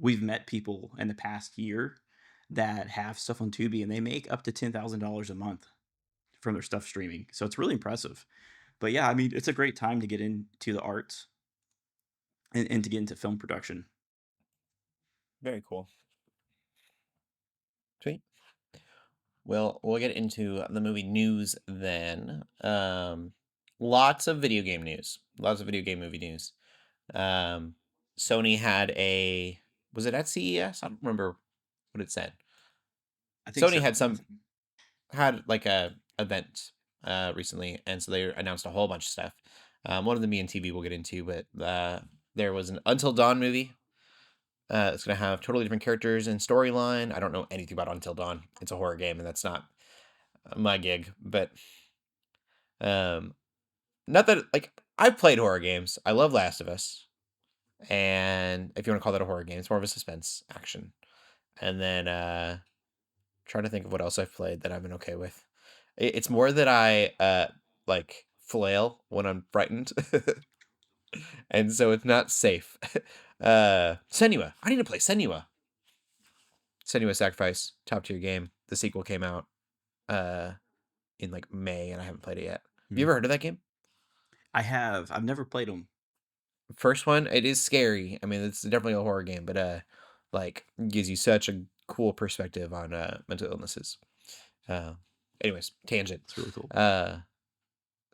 S4: we've met people in the past year that have stuff on Tubi, and they make up to $10,000 a month from their stuff streaming. So it's really impressive. But yeah, I mean, it's a great time to get into the arts and to get into film production.
S3: Very cool. Sweet. Well, we'll get into the movie news then. Lots of video game news. Lots of video game movie news. Sony had was it at CES? I don't remember what it said.
S4: I think
S3: Sony
S4: so.
S3: had like a event recently, and so they announced a whole bunch of stuff. One of them me and TV we'll get into, but there was an Until Dawn movie. It's gonna have totally different characters and storyline. I don't know anything about Until Dawn. It's a horror game, and that's not my gig. But not that like I've played horror games. I love Last of Us, and if you want to call that a horror game, it's more of a suspense action. And then trying to think of what else I've played that I've been okay with. It's more that I like flail when I'm frightened, and so it's not safe. Senua. I need to play Senua. Senua's Sacrifice, top tier game. The sequel came out in like May, and I haven't played it yet. Have you ever heard of that game?
S4: I have. I've never played them.
S3: First one, it is scary. I mean, it's definitely a horror game, but like gives you such a cool perspective on mental illnesses. Uh, anyways, tangent.
S4: It's really cool.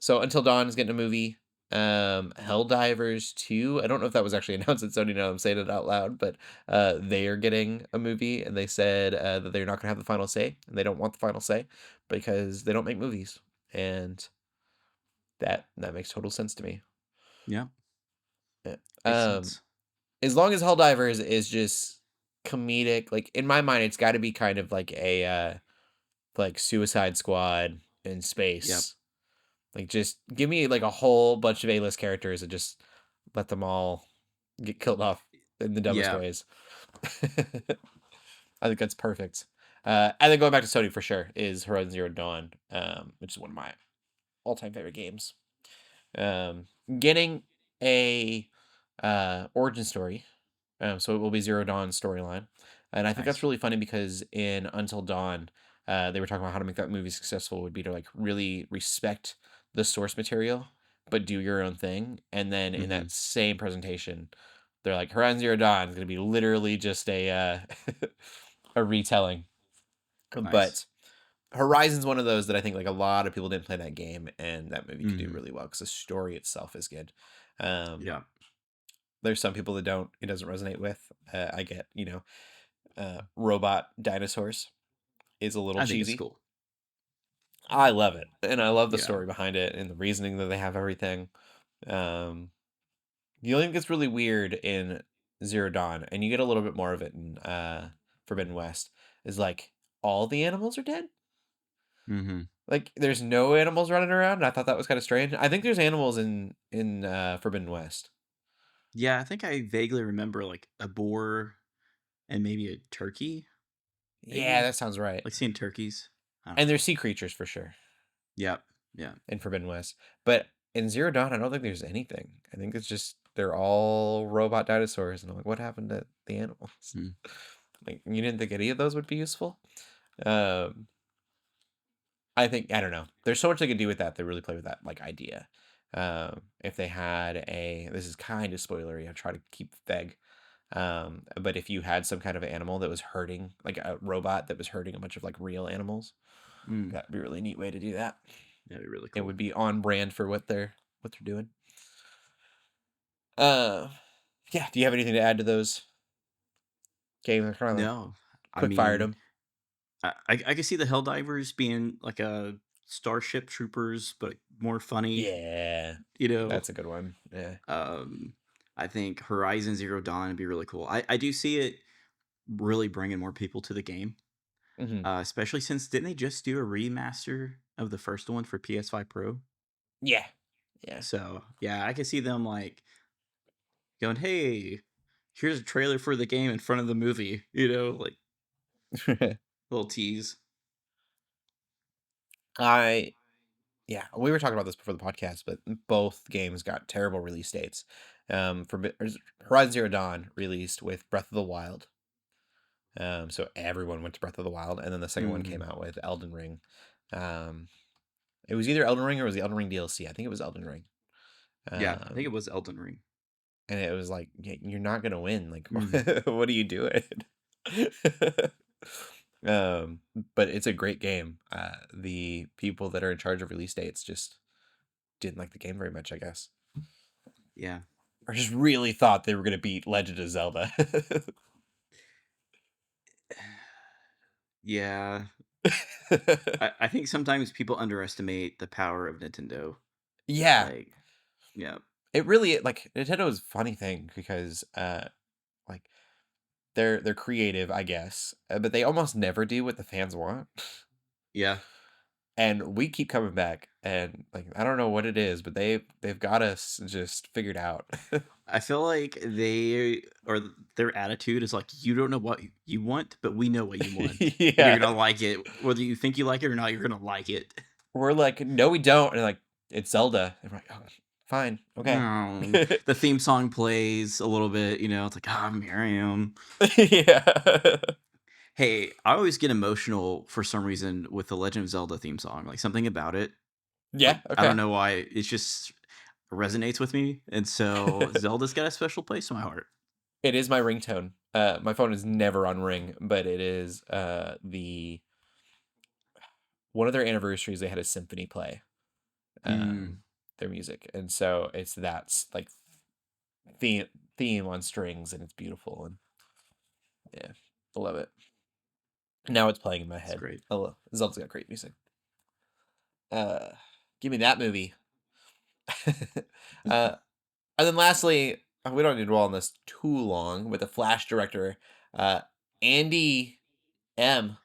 S3: So Until Dawn is getting a movie. Helldivers 2. I don't know if that was actually announced at Sony. Now I'm saying it out loud, but they are getting a movie, and they said that they're not going to have the final say, and they don't want the final say because they don't make movies, and that makes total sense to me.
S4: Yeah.
S3: Yeah.
S4: Makes sense.
S3: As long as Helldivers is just comedic, like in my mind, it's got to be kind of like a like Suicide Squad in space.
S4: Yep.
S3: Like just give me like a whole bunch of A-list characters and just let them all get killed off in the dumbest
S4: Yeah.
S3: ways. I think that's perfect. And then going back to Sony for sure is Horizon Zero Dawn, which is one of my all-time favorite games. Getting a origin story. So it will be Zero Dawn's storyline. And I think that's
S4: Nice.
S3: really funny because in Until Dawn, they were talking about how to make that movie successful would be to like really respect the source material, but do your own thing. And then in that same presentation, they're like, Horizon Zero Dawn is going to be literally just a a retelling.
S4: Nice.
S3: But Horizon's one of those that I think like a lot of people didn't play that game, and that movie could do really well because the story itself is good.
S4: Yeah.
S3: There's some people that it doesn't resonate with. I get, robot dinosaurs is a little
S4: I think
S3: cheesy.
S4: it's cool.
S3: I love it, and I love the
S4: Yeah.
S3: story behind it and the reasoning that they have everything. The only thing that's really weird in Zero Dawn, and you get a little bit more of it in Forbidden West, is like all the animals are dead.
S4: Mm-hmm.
S3: Like there's no animals running around. And I thought that was kind of strange. I think there's animals in Forbidden West.
S4: Yeah, I think I vaguely remember like a boar and maybe a turkey.
S3: Yeah,
S4: Maybe?
S3: that sounds right.
S4: Like seeing turkeys. I don't
S3: And
S4: know.
S3: there's sea creatures for sure
S4: Yep. Yeah.
S3: in Forbidden West. But in Zero Dawn, I don't think there's anything. I think it's just they're all robot dinosaurs. And I'm like, what happened to the animals?
S4: Hmm.
S3: Like, you didn't think any of those would be useful? I think, I don't know. There's so much they could do with that. They really play with that like idea. If they had this is kind of spoilery. I try to keep vague. But if you had some kind of animal that was hurting, like a robot that was hurting a bunch of like real animals, that'd be a really neat way to do that.
S4: That'd be really
S3: It
S4: cool.
S3: would be on brand for what they're doing. Yeah. Do you have anything to add to those games? Kind of like
S4: No. I
S3: quick fired
S4: mean,
S3: them.
S4: I could see the Helldivers being like a Starship Troopers, but more funny.
S3: Yeah,
S4: You know,
S3: that's a good one. Yeah.
S4: I think Horizon Zero Dawn would be really cool. I do see it really bringing more people to the game, especially since didn't they just do a remaster of the first one for PS5 Pro?
S3: Yeah. Yeah.
S4: So yeah, I can see them like going, "Hey, here's a trailer for the game in front of the movie," you know, like little tease.
S3: Yeah, we were talking about this before the podcast, but both games got terrible release dates. Horizon Zero Dawn released with Breath of the Wild. So everyone went to Breath of the Wild, and then the second one came out with Elden Ring. It was either Elden Ring or it was the Elden Ring DLC. I think it was Elden Ring.
S4: Yeah, I think it was Elden Ring.
S3: And it was like, yeah, you're not gonna win. Like, what are you doing? But it's a great game. The people that are in charge of release dates just didn't like the game very much, I guess.
S4: Yeah.
S3: Or just really thought they were gonna beat Legend of Zelda.
S4: Yeah. I think sometimes people underestimate the power of Nintendo.
S3: Yeah,
S4: Like, yeah.
S3: it really like Nintendo's a funny thing because like they're creative, I guess, but they almost never do what the fans want.
S4: Yeah.
S3: And we keep coming back, and like I don't know what it is, but they've got us just figured out.
S4: I feel like their attitude is like, you don't know what you want, but we know what you want. And you're
S3: Yeah,
S4: gonna like it. Whether you think you like it or not, you're gonna like it.
S3: we're like, no, we don't, and like it's Zelda, and we're like, oh, fine, okay.
S4: The theme song plays a little bit, you know, it's like, here I am.
S3: Yeah.
S4: Hey, I always get emotional for some reason with the Legend of Zelda theme song. Like something about it.
S3: Yeah,
S4: Like I don't
S3: okay.
S4: know why it just resonates with me, and so Zelda's got a special place in my heart.
S3: It is my ringtone. My phone is never on ring, but it is the one of their anniversaries they had a symphony play
S4: Mm,
S3: their music. And so it's that's like theme theme on strings and it's beautiful and yeah, I love it. Now it's playing in my
S4: it's
S3: head.
S4: great.
S3: Zelda's got great music. Uh Give me that movie. uh and then lastly, we don't need to dwell on this too long with the Flash director, uh Andy M.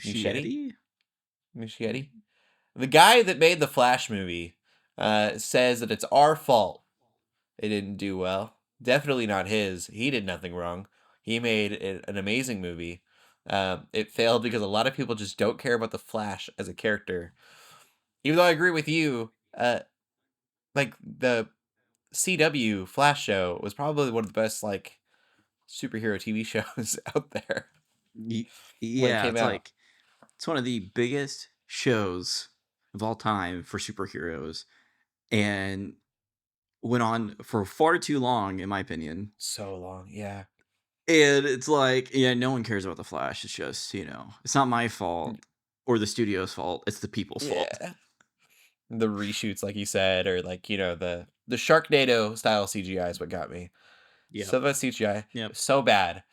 S3: Muschietti?
S4: Muschietti?
S3: Muschietti? The guy that made the Flash movie says that it's our fault it didn't do well. Definitely not his. He did nothing wrong. He made an amazing movie. It failed because a lot of people just don't care about the Flash as a character. Even though I agree with you, like the CW Flash show was probably one of the best like superhero TV shows out there
S4: Y-
S3: when it
S4: Yeah,
S3: came
S4: it's
S3: out.
S4: like it's one of the biggest shows of all time for superheroes, and went on for far too long, in my opinion.
S3: So long, yeah.
S4: And it's like, yeah, no one cares about the Flash. It's just, it's not my fault or the studio's fault. It's the people's fault.
S3: Yeah. The reshoots, like you said, or like, the Sharknado style CGI is what got me.
S4: Yep.
S3: So that CGI
S4: Yep.
S3: so bad.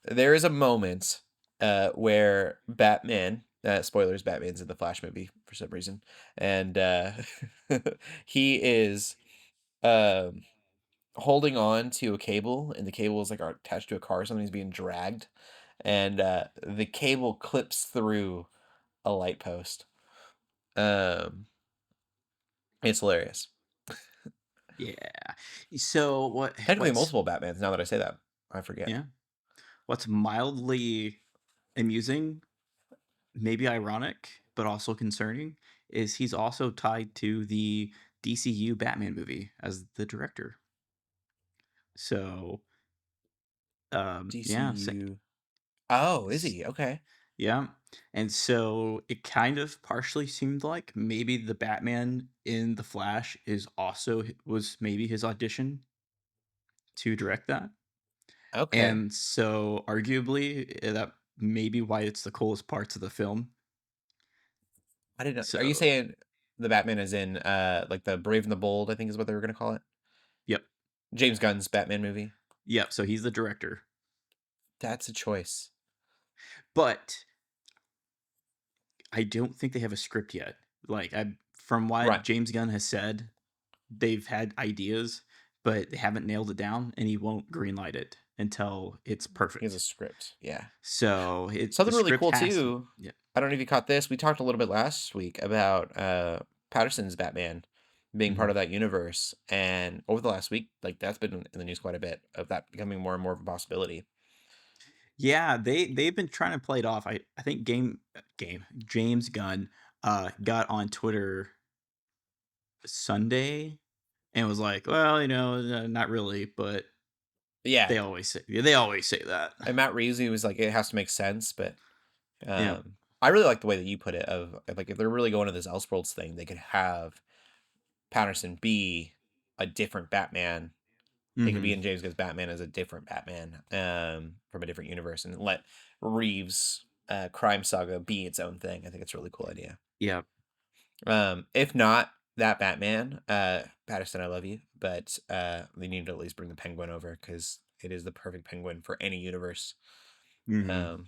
S3: There is a moment where Batman, spoilers, Batman's in the Flash movie for some reason, and he is um, holding on to a cable, and the cable is like attached to a car or something. He's being dragged, and the cable clips through a light post. Um, it's hilarious.
S4: Yeah. So
S3: Technically,
S4: what's
S3: multiple Batmans. Now that I say that, I forget.
S4: yeah, what's mildly amusing, maybe ironic, but also concerning, is he's also tied to the DCU Batman movie as the director. So, yeah,
S3: DCU. Oh, is he? Okay.
S4: yeah. And so it kind of partially seemed like maybe the Batman in The Flash is also was maybe his audition to direct that.
S3: Okay.
S4: And so arguably that may be why it's the coolest parts of the film.
S3: I didn't know. Are you
S4: So,
S3: saying the Batman is in like the Brave and the Bold, I think is what they were gonna call it?
S4: yep.
S3: James Gunn's Batman movie?
S4: Yep, so he's the director.
S3: That's a choice.
S4: But I don't think they have a script yet. Like from what
S3: Right.
S4: James Gunn has said, they've had ideas, but they haven't nailed it down, and he won't greenlight it until it's
S3: He has a
S4: perfect.
S3: script. Yeah.
S4: So the
S3: Something really
S4: script
S3: cool
S4: has to,
S3: too.
S4: yeah.
S3: I don't know if you caught this. We talked a little bit last week about Patterson's Batman being part
S4: Mhm.
S3: of that universe. And over the last week, like that's been in the news quite a bit of that becoming more and more of a possibility.
S4: Yeah, they've been trying to play it off. I think game James Gunn got on Twitter Sunday and was like, well, not really, but
S3: Yeah.
S4: they always say that.
S3: And Matt Reeves, he was like, it has to make sense, but
S4: Yeah.
S3: I really like the way that you put it. Of like, if they're really going to this Elseworlds thing, they could have Patterson be a different Batman. He could be
S4: Hmm.
S3: in James Gunn's Batman as a different Batman, from a different universe, and let Reeves' crime saga be its own thing. I think it's a really cool idea.
S4: Yeah.
S3: If not that Batman, Patterson, I love you, but they need to at least bring the Penguin over because it is the perfect Penguin for any universe.
S4: Hmm.
S3: Um,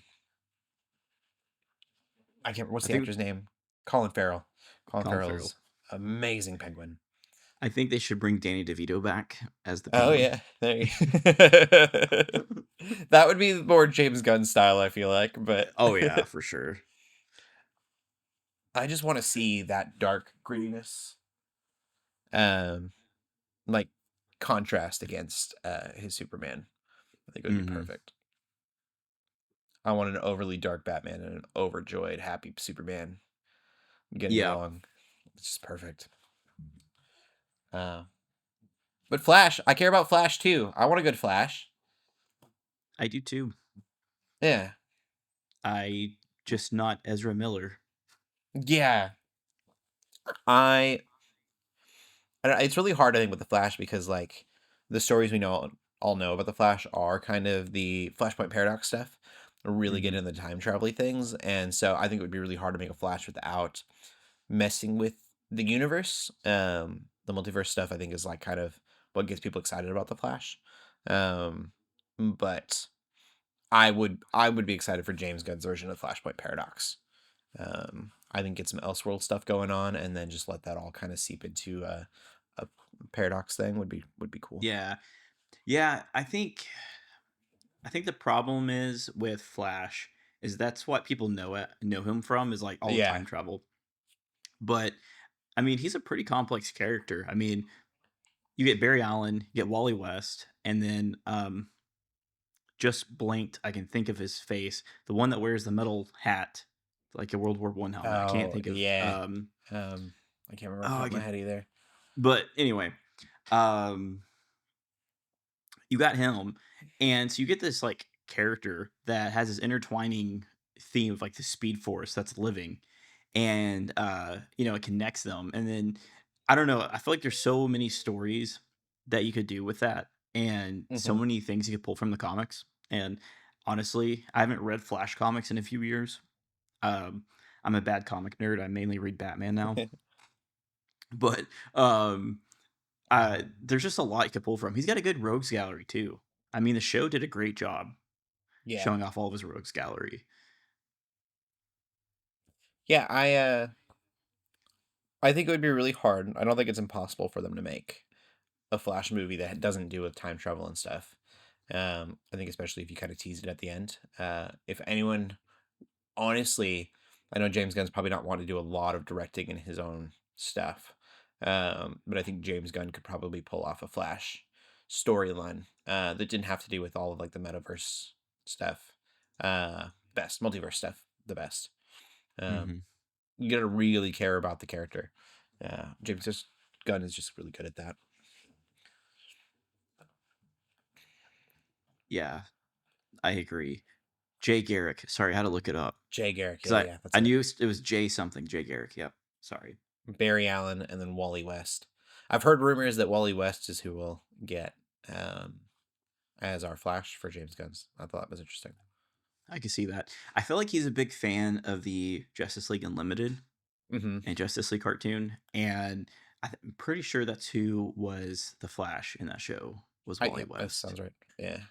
S3: I can't. What's
S4: I
S3: the
S4: think
S3: actor's name? Colin Farrell. Colin
S4: Colin Farrell.
S3: Farrell's amazing Penguin.
S4: I think they should bring Danny DeVito back as the
S3: Oh
S4: Penguin.
S3: yeah, there you. That would be more James Gunn style, I feel like, but
S4: Oh yeah, for sure.
S3: I just want to see that dark grittiness, um, like contrast against his Superman. I think it would be
S4: Hmm.
S3: perfect. I want an overly dark Batman and an overjoyed, happy Superman getting
S4: Yeah,
S3: along. It's just perfect. Uh, but Flash, I care about Flash too. I want a good Flash.
S4: I do too.
S3: Yeah.
S4: I just not Ezra Miller.
S3: Yeah. I I don't it's really hard, I think, with the Flash because, like, the stories we know all know about the Flash are kind of the Flashpoint Paradox stuff, really get
S4: Hmm.
S3: into the time travel things, and so I think it would be really hard to make a Flash without messing with the universe. The multiverse stuff, I think, is, like, kind of what gets people excited about the Flash. Um, but I would be excited for James Gunn's version of Flashpoint Paradox. I think get some Elseworld stuff going on, and then just let that all kind of seep into a paradox thing would be cool.
S4: Yeah, yeah. I think the problem is with Flash is that's what people know him from is like all the
S3: Yeah.
S4: time travel. But I mean, he's a pretty complex character. I mean, you get Barry Allen, you get Wally West, and then just blanked. I can think of his face, the one that wears the metal hat, like a World War I helmet. I can't
S3: Oh
S4: think of
S3: yeah. I can't remember off the
S4: oh
S3: top
S4: I
S3: of my
S4: can,
S3: head either.
S4: but anyway, um you got him, and so you get this like character that has this intertwining theme of like the Speed Force that's living, and it connects them, and then I don't know. I feel like there's so many stories that you could do with that, and so
S3: Hmm.
S4: many things you could pull from the comics. And honestly, I haven't read Flash comics in a few years. Um, I'm a bad comic nerd. I mainly read Batman now, but um, there's just a lot you could pull from. He's got a good rogues gallery too. I mean, the show did a great job
S3: Yeah.
S4: showing off all of his rogues gallery.
S3: Yeah, I think it would be really hard. I don't think it's impossible for them to make a Flash movie that doesn't do with time travel and stuff. I think especially if you kind of tease it at the end. If anyone honestly, I know James Gunn's probably not wanting to do a lot of directing in his own stuff, but I think James Gunn could probably pull off a Flash storyline that didn't have to do with all of like the metaverse stuff. Best multiverse stuff, the best. Um,
S4: Hmm.
S3: you gotta really care about the character. Gunn is just really good at that.
S4: Yeah, I agree. Jay Garrick. Sorry, I had to look it up
S3: Jay Garrick,
S4: because
S3: yeah,
S4: I
S3: yeah, that's
S4: I
S3: it.
S4: knew it was Jay something. Jay Garrick. Yep. Sorry.
S3: Barry Allen and then Wally West. I've heard rumors that Wally West is who will get um, as our Flash for James Gunn's. I thought that was interesting.
S4: I can see that. I feel like he's a big fan of the Justice League Unlimited
S3: Mm-hmm.
S4: and Justice League cartoon, and I'm pretty sure that's who was the Flash in that show was Wally
S3: Yep, that
S4: West.
S3: sounds right. Yeah,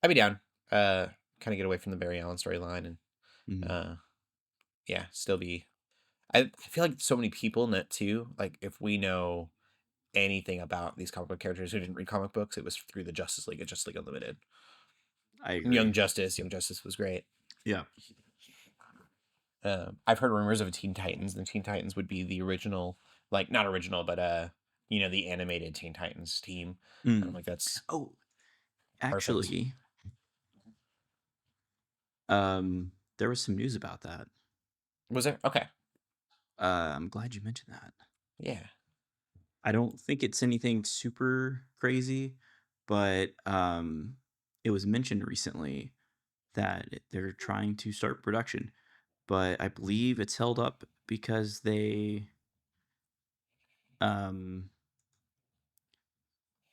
S3: I'd be down. Kind of get away from the Barry Allen storyline and
S4: Mhm.
S3: uh, yeah, still be. I feel like so many people in it too. Like if we know anything about these comic book characters who didn't read comic books, it was through the Justice League and Justice League Unlimited.
S4: I
S3: Young
S4: agree.
S3: Justice, Young Justice was great.
S4: Yeah.
S3: I've heard rumors of Teen Titans. The Teen Titans would be the original, like not original, but the animated Teen Titans team. And I'm
S4: Mm.
S3: like, that's
S4: Oh,
S3: perfect.
S4: actually, there was some news about that.
S3: Was there? Okay.
S4: I'm glad you mentioned that.
S3: Yeah.
S4: I don't think it's anything super crazy, but it was mentioned recently that they're trying to start production, but I believe it's held up because um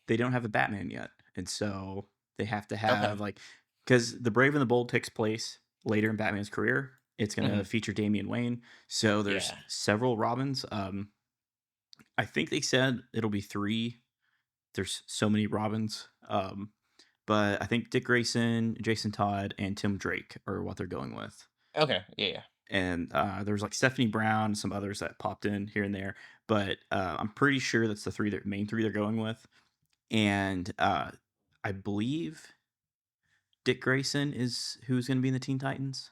S4: they don't have a Batman yet, and so they have to
S3: Okay.
S4: have like because the Brave and the Bold takes place later in Batman's career. It's gonna
S3: Hmm.
S4: feature Damian Wayne, so there's
S3: Yeah.
S4: several Robins. I think they said it'll be three. There's so many Robins. But I think Dick Grayson, Jason Todd, and Tim Drake are what they're going with.
S3: Okay. Yeah. Yeah.
S4: And there's like Stephanie Brown, some others that popped in here and there, but I'm pretty sure that's the main three they're going with. And I believe Dick Grayson is who's going to be in the Teen Titans.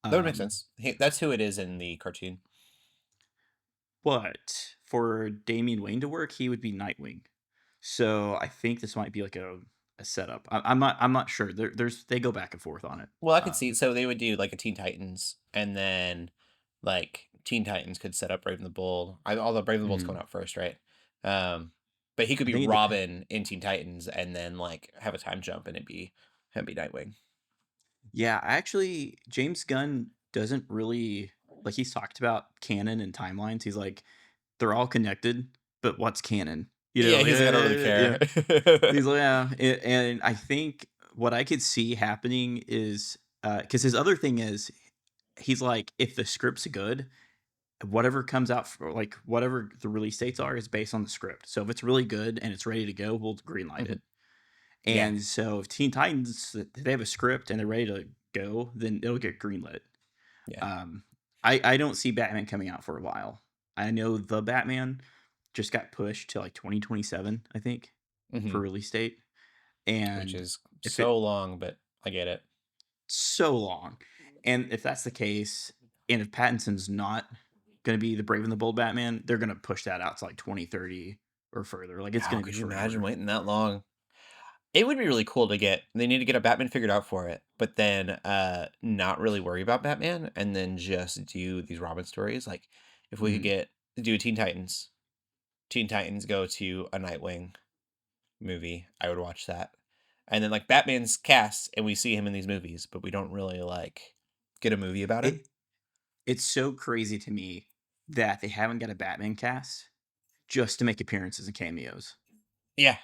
S3: That would make
S4: Um,
S3: sense. That's who it is in the cartoon.
S4: but for Damian Wayne to work, he would be Nightwing. So I think this might be like a setup. I'm not sure. They go back and forth on it.
S3: Well, I could see. So they would do like a Teen Titans, and then like Teen Titans could set up Brave and the Bold. Although Brave and the Bold's
S4: Mhm.
S3: coming out first, right? Um, but he could
S4: I
S3: be
S4: think it depends.
S3: Robin in Teen Titans, and then like have a time jump, and it'd be him be Nightwing.
S4: Yeah, actually, James Gunn doesn't really like. He's talked about canon and timelines. He's like, they're all connected, but what's canon? You know,
S3: Yeah, he's like, I don't really
S4: yeah.
S3: care.
S4: He's like, yeah, and I think what I could see happening is because his other thing is he's like, if the script's good, whatever comes out for like whatever the release dates are is based on the script. So if it's really good and it's ready to go, we'll greenlight
S3: Mhm.
S4: it.
S3: Yeah.
S4: And so if Teen Titans they have a script and they're ready to go, then it'll get greenlit.
S3: Yeah.
S4: Um, I don't see Batman coming out for a while. I know the Batman just got pushed to like 2027, I think, for
S3: Mhm.
S4: release date.
S3: Which
S4: And
S3: is
S4: if it
S3: so long, but I get it.
S4: so long, and if that's the case, and if Pattinson's not going to be the Brave and the Bold Batman, they're going to push that out to like 2030 or further. Like it's
S3: How
S4: going to be
S3: could you imagine
S4: forever.
S3: waiting that long? It would be really cool to get they need to get a Batman figured out for it, but then, not really worry about Batman, and then just do these Robin stories, like, if we could
S4: Mhm.
S3: do Teen Titans go to a Nightwing movie, I would watch that, and then, like, Batman's cast, and we see him in these movies, but we don't really, like, get a movie about him.
S4: It it's so crazy to me that they haven't got a Batman cast just to make appearances and cameos.
S3: Yeah.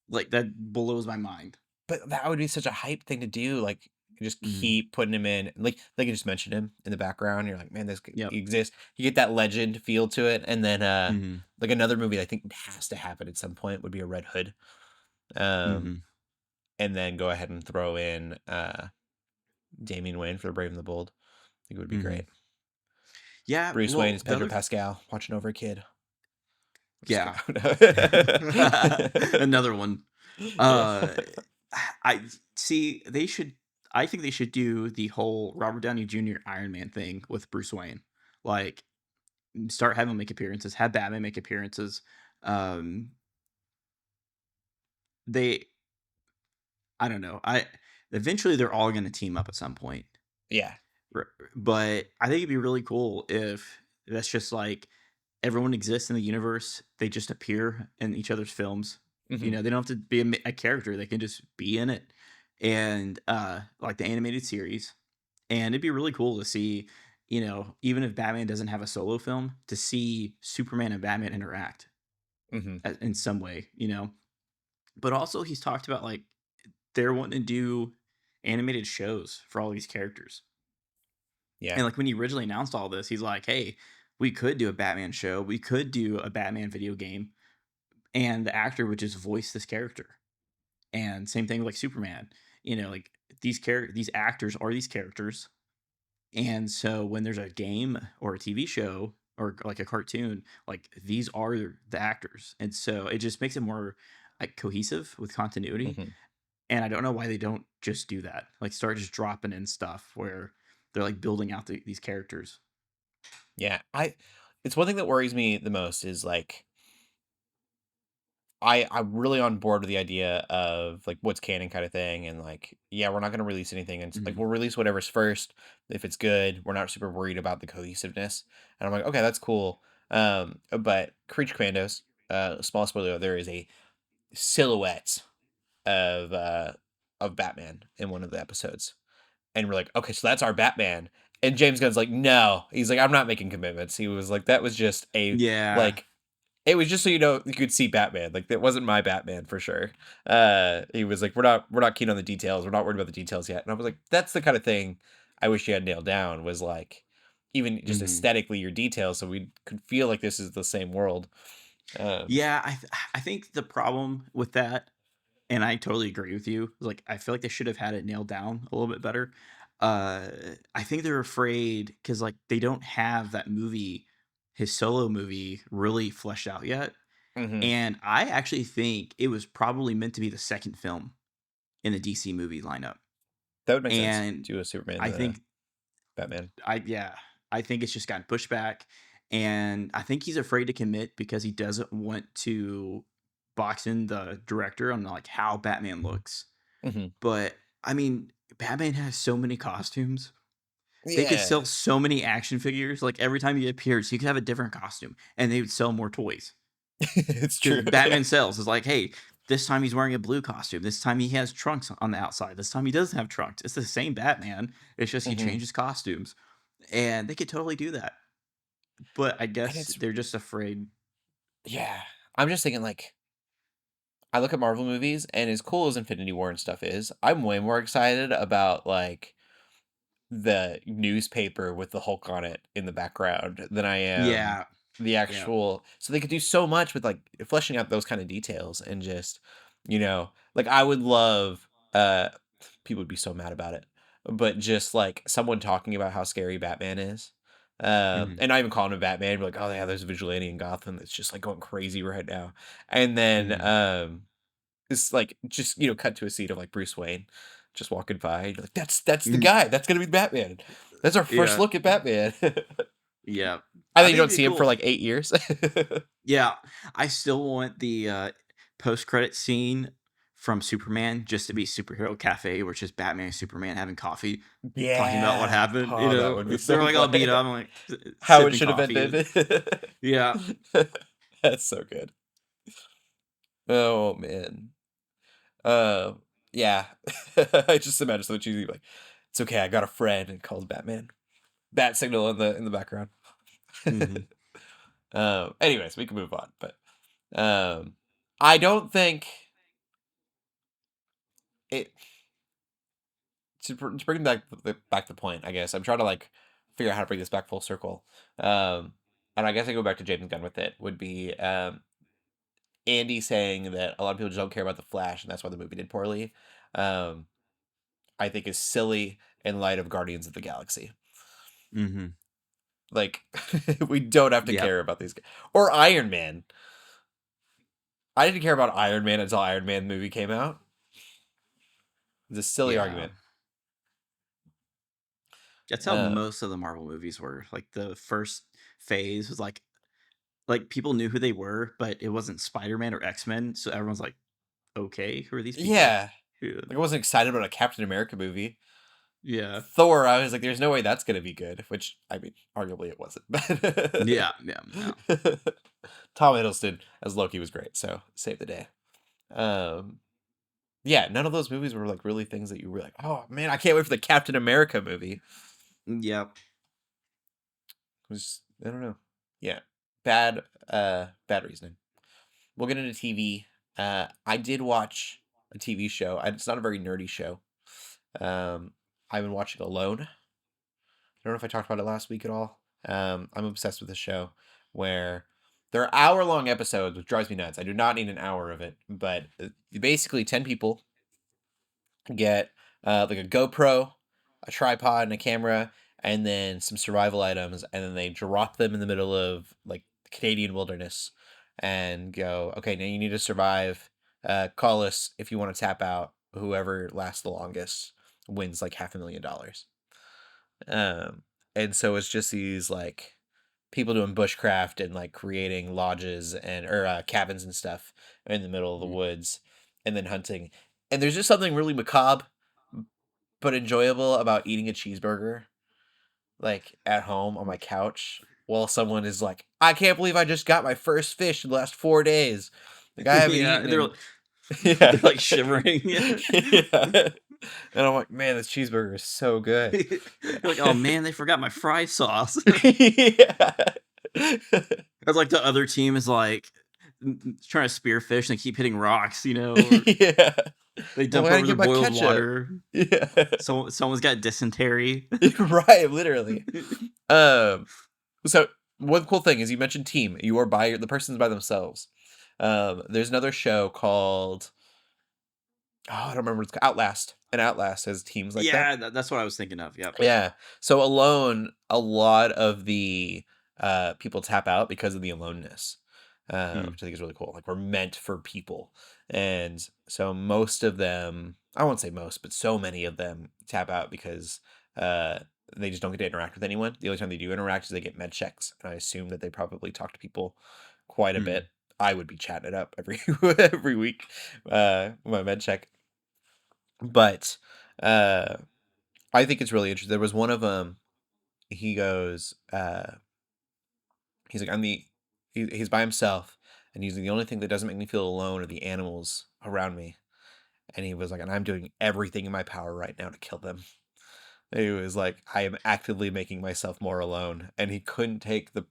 S4: Like that blows my mind.
S3: But that would be such a hype thing to do, like, just
S4: Mhm.
S3: keep putting him in, like you just mentioned him in the background, you're like, "Man, this g
S4: Yep.
S3: he exists." You get that legend feel to it, and then,
S4: Mhm.
S3: like, another movie I think has to happen at some point would be a Red Hood, um,
S4: Mhm.
S3: and then go ahead and throw in, Damian Wayne for The Brave and the Bold. I think it would be
S4: Mhm.
S3: great.
S4: Yeah.
S3: Bruce Wayne
S4: Well,
S3: is
S4: the
S3: Pedro
S4: other
S3: Pascal watching over a kid. I'm just
S4: yeah.
S3: kidding.
S4: Another one.
S3: Yeah.
S4: Uh, I see. They should. I think they should do the whole Robert Downey Jr. Iron Man thing with Bruce Wayne. Like, start having him make appearances. Have Batman make appearances. Um, they. I don't know. I eventually they're all going to team up at some point.
S3: Yeah.
S4: But I think it'd be really cool if that's just like everyone exists in the universe. They just appear in each other's films. You
S3: Mhm.
S4: know, they don't have to be a character. They can just be in it. And like the animated series. And it'd be really cool to see, you know, even if Batman doesn't have a solo film, to see Superman and Batman interact
S3: Mhm.
S4: in some way, you know. But also he's talked about like they're wanting to do animated shows for all these characters.
S3: Yeah.
S4: And like when he originally announced all this, he's like, "Hey, we could do a Batman show. We could do a Batman video game, and the actor would just voice this character." And same thing with like Superman. You know, like these actors are these characters, and so when there's a game or a TV show or like a cartoon, like these are the actors, and so it just makes it more like cohesive with continuity.
S3: Mhm.
S4: And I don't know why they don't just do that. Like start just dropping in stuff where they're like building out these characters.
S3: Yeah. It's one thing that worries me the most is, like, I'm really on board with the idea of, like, what's canon kinda thing, and, like, yeah, we're not gonna release anything, and like,
S4: Mhm.
S3: we'll release whatever's first. If it's good, we're not super worried about the cohesiveness, and I'm like, "Okay, that's cool." But Creature Commandos, small spoiler, there is a silhouette of, Batman in one of the episodes, and we're like, "Okay, so that's our Batman," and James Gunn's like, "No." He's like, "I'm not making commitments." He was like, "That was just a,
S4: Yeah.
S3: like, it was just so you know you could see Batman, like, that wasn't my Batman for sure." He was like, "We're not keen on the details, we're not worried about the details yet," and I was like, "That's the kinda thing I wish you had nailed down, was, like, even just
S4: Mhm.
S3: aesthetically your details so we could feel like this is the same world." Um
S4: Yeah, I think the problem with that, and I totally agree with you, like, I feel like they should have had it nailed down a little bit better. Uh, I think they're afraid because like, they don't have that movie his solo movie really fleshed out yet,
S3: Mhm.
S4: and I actually think it was probably meant to be the 2nd film in the DC movie lineup,
S3: That would make sense.
S4: and
S3: Do a Superman,
S4: I think
S3: Batman.
S4: yeah, I think it's just gotten pushed back, and I think he's afraid to commit because he doesn't want to box in the director on like how Batman looks.
S3: Mhm.
S4: But I mean, Batman has so many costumes. They could
S3: Yeah.
S4: sell so many action figures. Like every time he appears, he could have a different costume, and they would sell more toys
S3: It's
S4: because
S3: true.
S4: Batman sells. It's like, hey, This time he's wearing a blue costume. This time he has trunks on the outside. This time he doesn't have trunks. It's the same Batman. It's just he
S3: hmm
S4: changes costumes. And they could totally do that. But I
S3: And
S4: guess
S3: it's
S4: they're just afraid.
S3: yeah. I'm just thinking like I look at Marvel movies, and as cool as Infinity War and stuff is, I'm way more excited about like the newspaper with the Hulk on it in the background than I am
S4: Yeah.
S3: the
S4: Yeah.
S3: actual. So they could do so much with like fleshing out those kind of details and just, like I would love people would be so mad about it, but just like someone talking about how scary Batman is.
S4: Mhm.
S3: And not even calling him Batman, be like, oh yeah, there's a vigilante in Gotham that's just like going crazy right now. And then
S4: Mhm.
S3: it's like just cut to a scene of like Bruce Wayne just walking by. You're like, that's the guy. That's gonna be Batman. That's our first
S4: Yeah.
S3: look at Batman.
S4: Yeah.
S3: I
S4: I
S3: think you
S4: think
S3: don't
S4: it'd be
S3: see him for
S4: cool.
S3: like 8 years.
S4: Yeah. I still want the post-credit scene from Superman just to be Superhero Cafe, where it's just Batman and Superman having coffee, talking about what
S3: Yeah.
S4: happened.
S3: Oh, that would be
S4: They're
S3: so
S4: like all
S3: funny.
S4: beat up. I'm like
S3: How it
S4: sipping
S3: should have
S4: coffee.
S3: ended.
S4: Yeah.
S3: That's so good. Oh man. Uh, yeah. I just imagine so cheesy like, it's okay, I got a friend and calls Batman. Bat signal in the background.
S4: Hmm.
S3: Anyways, we can move on, but I don't think it to bring back the point. I guess I'm trying to like figure out how to bring this back full circle. And I guess I go back to James Gunn with it would be Andy saying that a lot of people just don't care about the Flash, and that's why the movie did poorly. Um, I think is silly in light of Guardians of the Galaxy.
S4: Hmm.
S3: Like we don't have to
S4: Yep.
S3: care about these or Iron Man. I didn't care about Iron Man until Iron Man movie came out. It's a silly
S4: Yeah.
S3: argument.
S4: That's how
S3: Uh,
S4: most of the Marvel movies were. Like the first phase was like people knew who they were, but it wasn't Spider-Man or X-Men, so everyone's like, okay, who are these people?
S3: yeah.
S4: Yeah.
S3: Like I wasn't excited about a Captain America movie.
S4: Yeah.
S3: Thor, I was like, there's no way that's gonna be good. Which I mean, arguably it wasn't.
S4: Yeah. Yeah. No.
S3: Tom Hiddleston as Loki was great, so save the day. Um, yeah, none of those movies were like really things that you were like, oh man, I can't wait for the Captain America movie.
S4: Yep.
S3: It was I don't know. Yeah, bad reasoning. We'll get into TV. I did watch a TV show. It's not a very nerdy show. I've been watching Alone. I don't know if I talked about it last week at all. I'm obsessed with the show where there are hour-long episodes, which drives me nuts. I do not need an hour of it, but basically 10 people get like a GoPro, a tripod, and a camera, and then some survival items, and then they drop them in the middle of like the Canadian wilderness and go, okay, now you need to survive. Call us if you want to tap out. Whoever lasts the longest wins like $500,000. Um, and so it's just these like people doing bushcraft and like creating lodges and or cabins and stuff in the middle of the
S4: Mhm.
S3: woods, and then hunting. And there's just something really macabre but enjoyable about eating a cheeseburger like at home on my couch while someone is like, I can't believe I just got my first fish in the last 4 days. Like I haven't
S4: Yeah.
S3: eaten
S4: They're
S3: in yeah.
S4: they're like shivering. Yeah.
S3: Yeah. And I'm like, man, this cheeseburger is so good.
S4: You're like, oh man, they forgot my fry sauce.
S3: Yeah.
S4: That's like the other team is like trying to spearfish and they keep hitting rocks, or
S3: Yeah.
S4: they
S3: Well,
S4: dump
S3: I gotta
S4: over their
S3: get my
S4: boiled
S3: ketchup.
S4: water.
S3: Yeah.
S4: Someone's got dysentery.
S3: Right, literally. Um, so one cool thing is you mentioned team. You are the person's by themselves. There's another show called I don't remember what it's called. Outlast. And Outlast has teams like that.
S4: Yeah, that's what I was thinking of. Yep.
S3: Yeah. So alone, a lot of the people tap out because of the aloneness.
S4: Mm.
S3: Which I think is really cool. Like we're meant for people. And so most of them, I won't say most, but so many of them tap out because uh they just don't get to interact with anyone. The only time they do interact is they get med checks. And I assume that they probably talk to people quite a
S4: Mm.
S3: bit. I would be chatting it up every week, my med check. But uh I think it's really interesting. There was one of them. He goes, he's like, he's by himself, And he's like, the only thing that doesn't make me feel alone are the animals around me. And he was like, and I'm doing everything in my power right now to kill them. He was like, I am actively making myself more alone. And he couldn't take the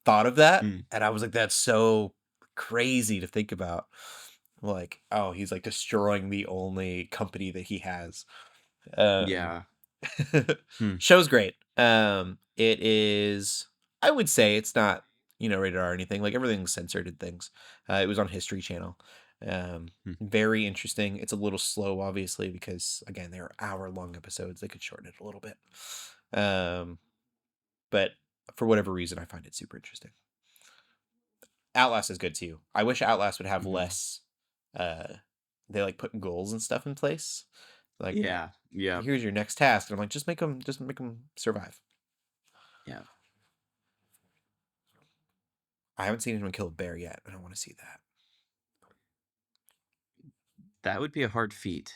S3: thought of that.
S4: Mm.
S3: And I was like, that's so crazy to think about. Like, oh, he's like destroying the only company that he has.
S4: Yeah. Hmm.
S3: Show's great. It is, I would say it's not, rated R or anything. Like everything's censored and things. It was on History Channel.
S4: Hmm.
S3: Very interesting. It's a little slow, obviously, because again, they're hour-long episodes. They could shorten it a little bit. But for whatever reason, I find it super interesting. Outlast is good too. I wish Outlast would have
S4: Mhm.
S3: less. They like put goals and stuff in place. Like,
S4: Yeah. Yeah.
S3: here's your next task, and I'm like, just make them survive.
S4: Yeah.
S3: I haven't seen anyone kill a bear yet. I don't want to see that.
S4: That would be a hard feat.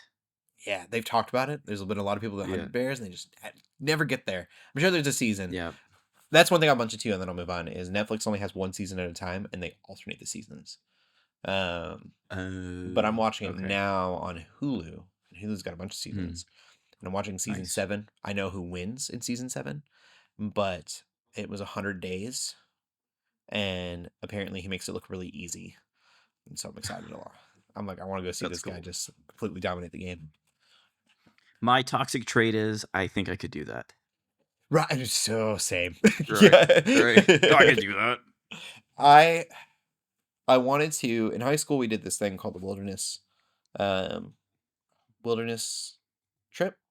S3: Yeah, they've talked about it. There's been a lot of people that
S4: Yeah.
S3: hunted bears, and they just never get there. I'm sure there's a season.
S4: Yeah.
S3: That's one thing I'll mention too, and then I'll move on. Is Netflix only has one season at a time, and they alternate the seasons. But I'm watching it
S4: Okay.
S3: now on Hulu. And Hulu's got a bunch of
S4: Hmm.
S3: seasons, and I'm watching season
S4: Nice.
S3: 7. I know who wins in season 7, but it was 100 days, and apparently he makes it look really easy, and so I'm excited a lot. I'm like, I want to go see
S4: That's
S3: this guy
S4: cool.
S3: just completely dominate the game.
S4: My toxic trait is I think I could do that.
S3: Right, so same.
S4: Right.
S3: Yeah.
S4: Right. I could do that.
S3: I wanted to in high school. We did this thing called the um, wilderness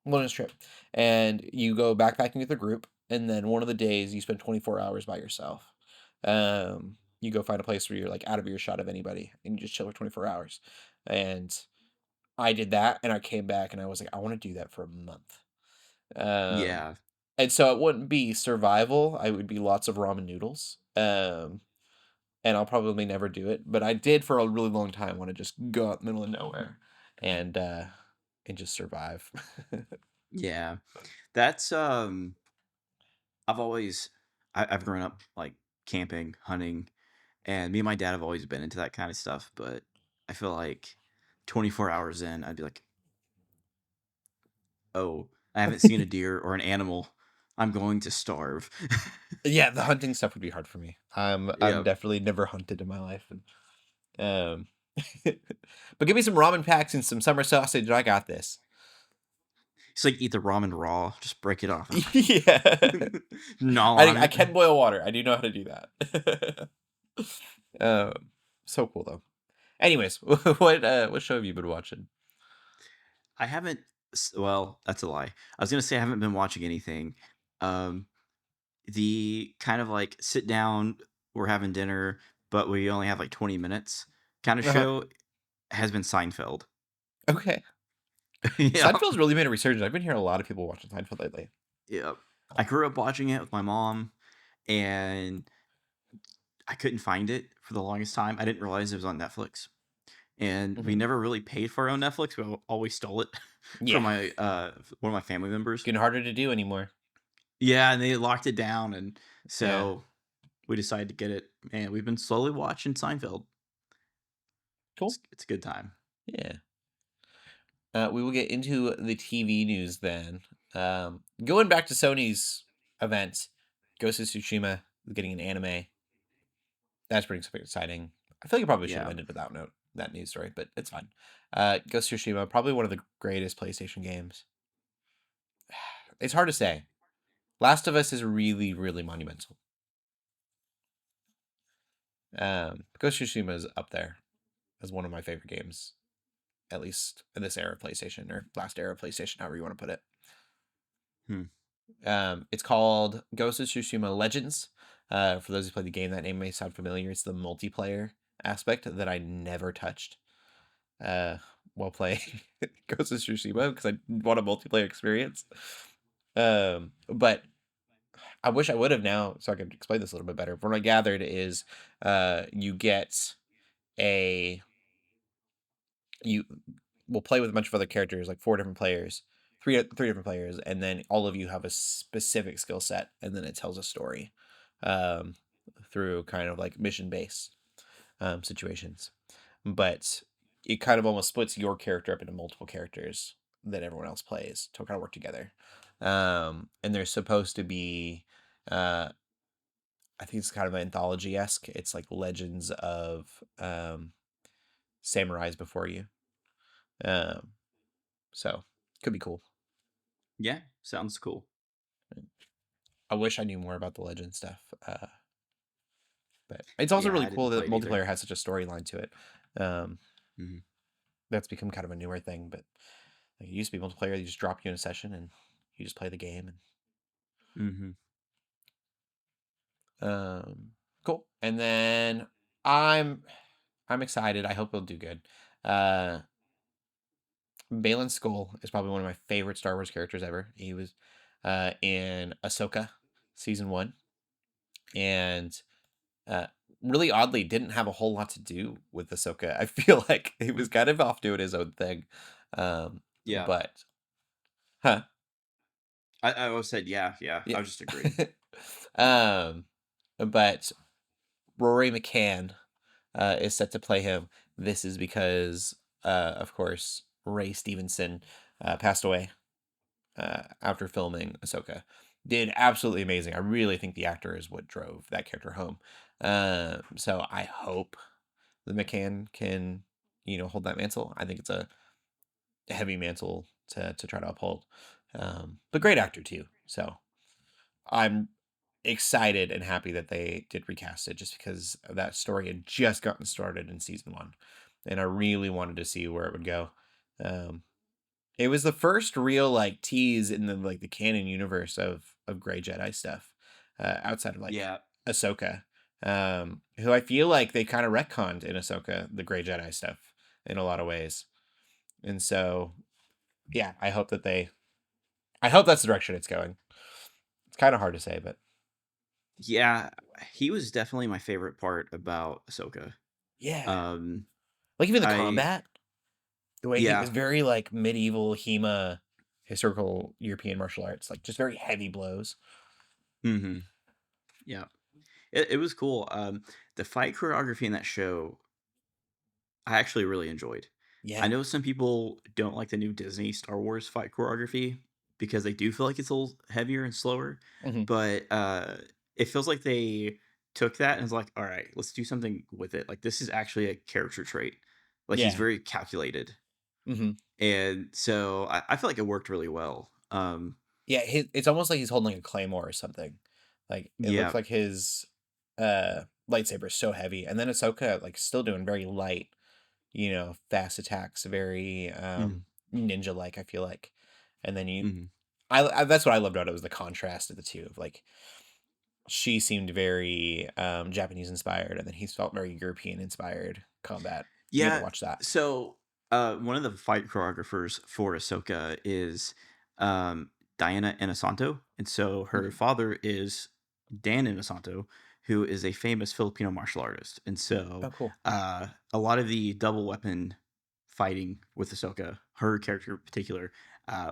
S3: wilderness trip, and you go backpacking with a group, and then one of the days you spend 24 hours by yourself. You go find a place where you're like out of earshot of anybody, and you just chill for 24 hours. And I did that, and I came back, and I was like, I want to do that for a month.
S4: Yeah.
S3: And so it wouldn't be survival. I would be lots of ramen noodles. And I'll probably never do it, but I did for a really long time want to just go out in the middle of nowhere and just survive.
S4: Yeah. That's I've always I've grown up like camping, hunting, and me and my dad have always been into that kind of stuff, but I feel like 24 hours in, I'd be like, "Oh, I haven't seen a deer or an animal. I'm going to starve."
S3: Yeah, the hunting stuff would be hard for me. I'm
S4: Yeah.
S3: definitely never hunted in my life. And, but give me some ramen packs and some summer sausage, and I got this.
S4: It's like eat the ramen raw, just break it off.
S3: Yeah.
S4: Gnaw on
S3: I
S4: it.
S3: can boil water. I do know how to do that. So cool though. Anyways, what show have you been watching?
S4: I haven't. Well, that's a lie. I was gonna say I haven't been watching anything. Um, the kind of like sit down, we're having dinner, but we only have like 20 minutes kind of
S3: Uh-huh.
S4: show has been Seinfeld.
S3: Okay.
S4: Yeah,
S3: Seinfeld's really made a resurgence. I've been hearing a lot of people watching Seinfeld lately.
S4: yeah. I grew up watching it with my mom, and I couldn't find it for the longest time. I didn't realize it was on Netflix, and we
S3: Mhm.
S4: never really paid for our own Netflix. We always stole it from
S3: Yeah.
S4: my one of my family members.
S3: Getting harder to do anymore.
S4: Yeah, and they locked it down, and
S3: Yeah.
S4: so we decided to get it, and we've been slowly watching Seinfeld.
S3: Cool.
S4: It's a good time.
S3: Yeah. We will get into the TV news then. Going back to Sony's event, Ghost of Tsushima is getting an anime. That's pretty exciting. I feel like it probably should have
S4: Yeah.
S3: ended without that news story, but it's fine. Ghost of Tsushima, probably one of the greatest PlayStation games. It's hard to say. Last of Us is really, really monumental. Ghost of Tsushima is up there as one of my favorite games, at least in this era of PlayStation or last era of PlayStation, however you want to put it. It's called Ghost of Tsushima Legends. For those who play the game, that name may sound familiar. It's the multiplayer aspect that I never touched while playing Ghost of Tsushima because I want a multiplayer experience. But I wish I would have now, so I could explain this a little bit better. From what I gathered is you will play with a bunch of other characters, like 4 different players, three different players, and then all of you have a specific skill set, and then it tells a story through kind of like mission based. situations. But it kind of almost splits your character up into multiple characters that everyone else plays to kind of work together. And there's supposed to be, uh, I think it's kind of anthology-esque. It's like legends of samurais before you. Um, so could be cool.
S4: Yeah, sounds cool.
S3: I wish I knew more about the legend stuff. But it's also
S4: Yeah,
S3: really
S4: I
S3: cool
S4: didn't play
S3: that
S4: it either.
S3: multiplayer has such a storyline to it. Um,
S4: Mhm.
S3: that's become kind of a newer thing, but like it used to be multiplayer. They just drop you in a session and you just play the game.
S4: Mhm.
S3: And cool. And then I'm excited. I hope it'll do good. Baylan Skoll is probably one of my favorite Star Wars characters ever. He was in Ahsoka season 1, and uh, really oddly didn't have a whole lot to do with Ahsoka. I feel like he was kind of off doing his own thing.
S4: Yeah.
S3: But huh?
S4: I always said yeah.
S3: Yeah.
S4: I was just agreeing.
S3: um, but Rory Mccan is set to play him. This is because, of course, Ray Stevenson passed away after filming Ahsoka. Did absolutely amazing. I really think the actor is what drove that character home. So I hope the McCann can, hold that mantle. I think it's a heavy mantle to try to uphold. But great actor too. So I'm excited and happy that they did recast it just because that story had just gotten started in season 1. And I really wanted to see where it would go. Um, it was the first real like tease in the canon universe of Grey Jedi stuff, outside of like
S4: Yeah.
S3: Ahsoka, who I feel like they kind of retconned in Ahsoka the Grey Jedi stuff in a lot of ways, and so yeah, I hope that's the direction it's going. It's kind of hard to say, but
S4: Yeah, he was definitely my favorite part about Ahsoka.
S3: yeah,
S4: Um,
S3: like even the
S4: I
S3: combat, the way it
S4: yeah.
S3: was very like medieval HEMA, historical European martial arts, like just very heavy blows.
S4: Mhm. Yeah. It was cool. The fight choreography in that show, I actually really enjoyed. I
S3: Yeah.
S4: know some people don't like the new Disney Star Wars fight choreography because they do feel like it's a little heavier and slower,
S3: Hmm.
S4: but it feels like they took that and was like, all right, let's do something with it. Like this is actually a character trait. Like he's
S3: Yeah.
S4: very calculated,
S3: Hmm.
S4: and so I feel like it worked really well.
S3: Yeah, it's almost like he's holding like a claymore or something. Like it looks
S4: Yeah.
S3: like his lightsaber is so heavy, and then Ahsoka like still doing very light, fast attacks, very
S4: Mm,
S3: ninja like. I feel like, and then
S4: mhm.
S3: I that's what I loved about it was the contrast of the two. Of like she seemed very Japanese inspired, and then he's felt very European inspired combat. You got to
S4: Yeah.
S3: watch that.
S4: So, one of the fight choreographers for Ahsoka is um, Diana Inosanto, and so her
S3: Mhm.
S4: father is Dan Inosanto, who is a famous Filipino martial artist. And
S3: Oh,
S4: so,
S3: cool.
S4: a lot of the double weapon fighting with Ahsoka, her character in particular,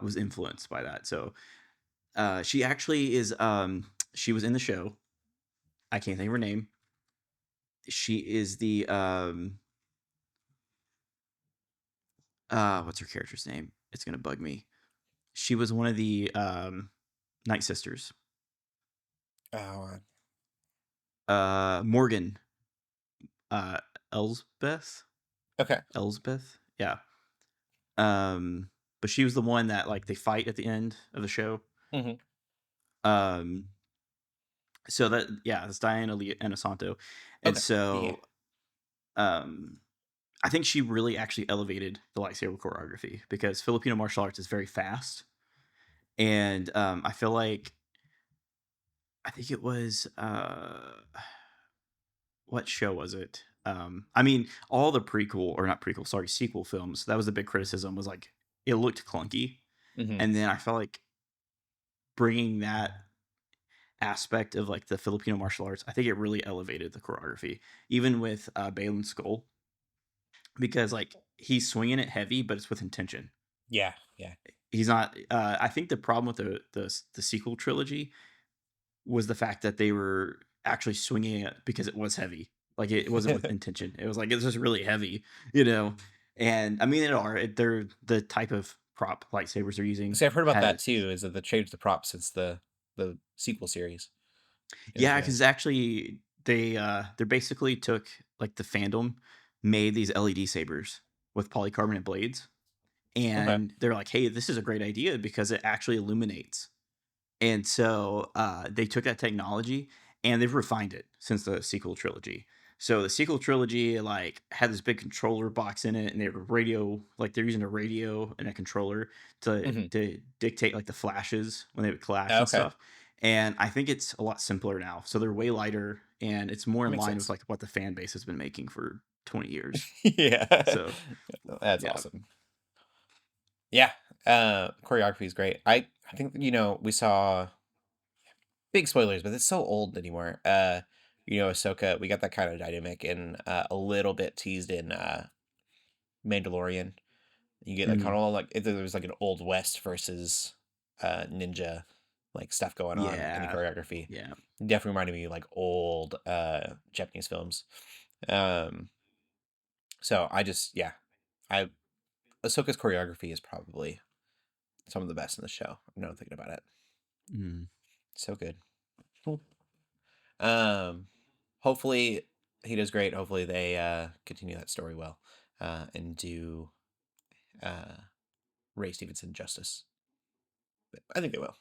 S4: was influenced by that. So, she actually is. She was in the show. I can't think of her name. She is the what's her character's name? It's gonna bug me. She was one of the Night Sisters.
S3: Oh,
S4: Morgan, uh, Elsbeth,
S3: okay.
S4: Elsbeth, yeah. Um, but she was the one that like they fight at the end of the show.
S3: Hmm.
S4: Um, so that yeah, it's Diana Lee Inosanto, and
S3: Okay. Yeah.
S4: so um, I think she really actually elevated the lightsaber choreography because Filipino martial arts is very fast, and I feel like I think it was what show was it? I mean, all the prequel or not prequel, sorry, sequel films. That was the big criticism. Was like it looked clunky,
S3: Hmm.
S4: and then I felt like bringing that aspect of like the Filipino martial arts. I think it really elevated the choreography, even with Baylan Skoll, because like he's swinging it heavy, but it's with intention.
S3: Yeah. Yeah.
S4: He's not. I think the problem with the sequel trilogy was the fact that they were actually swinging it because it was heavy. Like it wasn't with intention. It was like it's just really heavy, you know. And I mean, they're the type of prop lightsabers they're using
S3: See, I've heard about that
S4: has.
S3: too. Is that they changed the props since the sequel series in the
S4: Yeah,
S3: game?
S4: because actually they basically took like the fandom made these LED sabers with polycarbonate blades,
S3: Okay.
S4: and they're like, hey, this is a great idea because it actually illuminates. And so they took that technology and they've refined it since the sequel trilogy. So the sequel trilogy like had this big controller box in it, and they were they're using a radio and a controller
S3: Hmm.
S4: to dictate like the flashes when they would clash and
S3: Okay,
S4: stuff. And I think it's a lot simpler now. So they're way lighter and it's more in
S3: makes
S4: line with
S3: sense.
S4: like what the fan base has been making for 20 years.
S3: Yeah,
S4: So
S3: that's
S4: yeah.
S3: awesome. Yeah, choreography is great. I think we saw big spoilers, but it's so old anymore. Ahsoka, we got that kind of dynamic in a little bit teased in Mandalorian. You get like kind
S4: Mm,
S3: of like if there was like an old west versus ninja like stuff going on in the
S4: yeah.
S3: choreography.
S4: Yeah.
S3: Definitely reminded me of like old Japanese films. Um, so I just yeah, I Ahsoka's choreography is probably some of the best in the show. I'm not thinking about it.
S4: Mm.
S3: So good. Cool. Um, hopefully he does great. Hopefully they continue that story well and do uh, Ray Stevenson justice. But I think they will.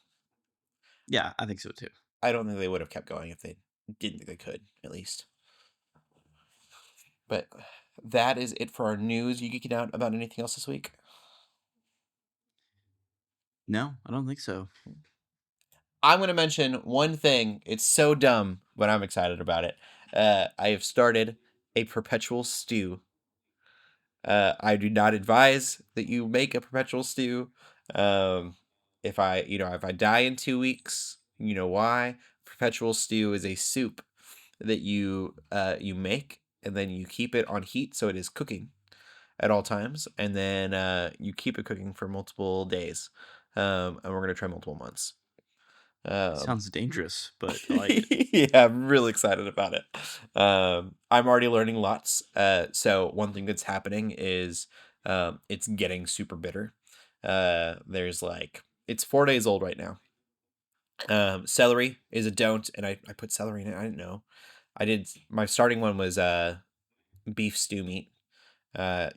S4: Yeah, I think so too.
S3: I don't think they would have kept going if they didn't think they could, at least. But that is it for our news. You geeking out about anything else this week?
S4: No, I don't think so.
S3: I'm going to mention one thing. It's so dumb, but I'm excited about it. I have started a perpetual stew. I do not advise that you make a perpetual stew. Um, if I die in 2 weeks, you know why? Perpetual stew is a soup that you make and then you keep it on heat so it is cooking at all times, and then you keep it cooking for multiple days. And we're gonna try multiple months. Um,
S4: Sounds dangerous, but I like it.
S3: yeah, I'm really excited about it. I'm already learning lots. So one thing that's happening is it's getting super bitter. There's like it's 4 days old right now. Celery is a don't, and I put celery in it. I didn't know. I did my starting one was beef stew meat,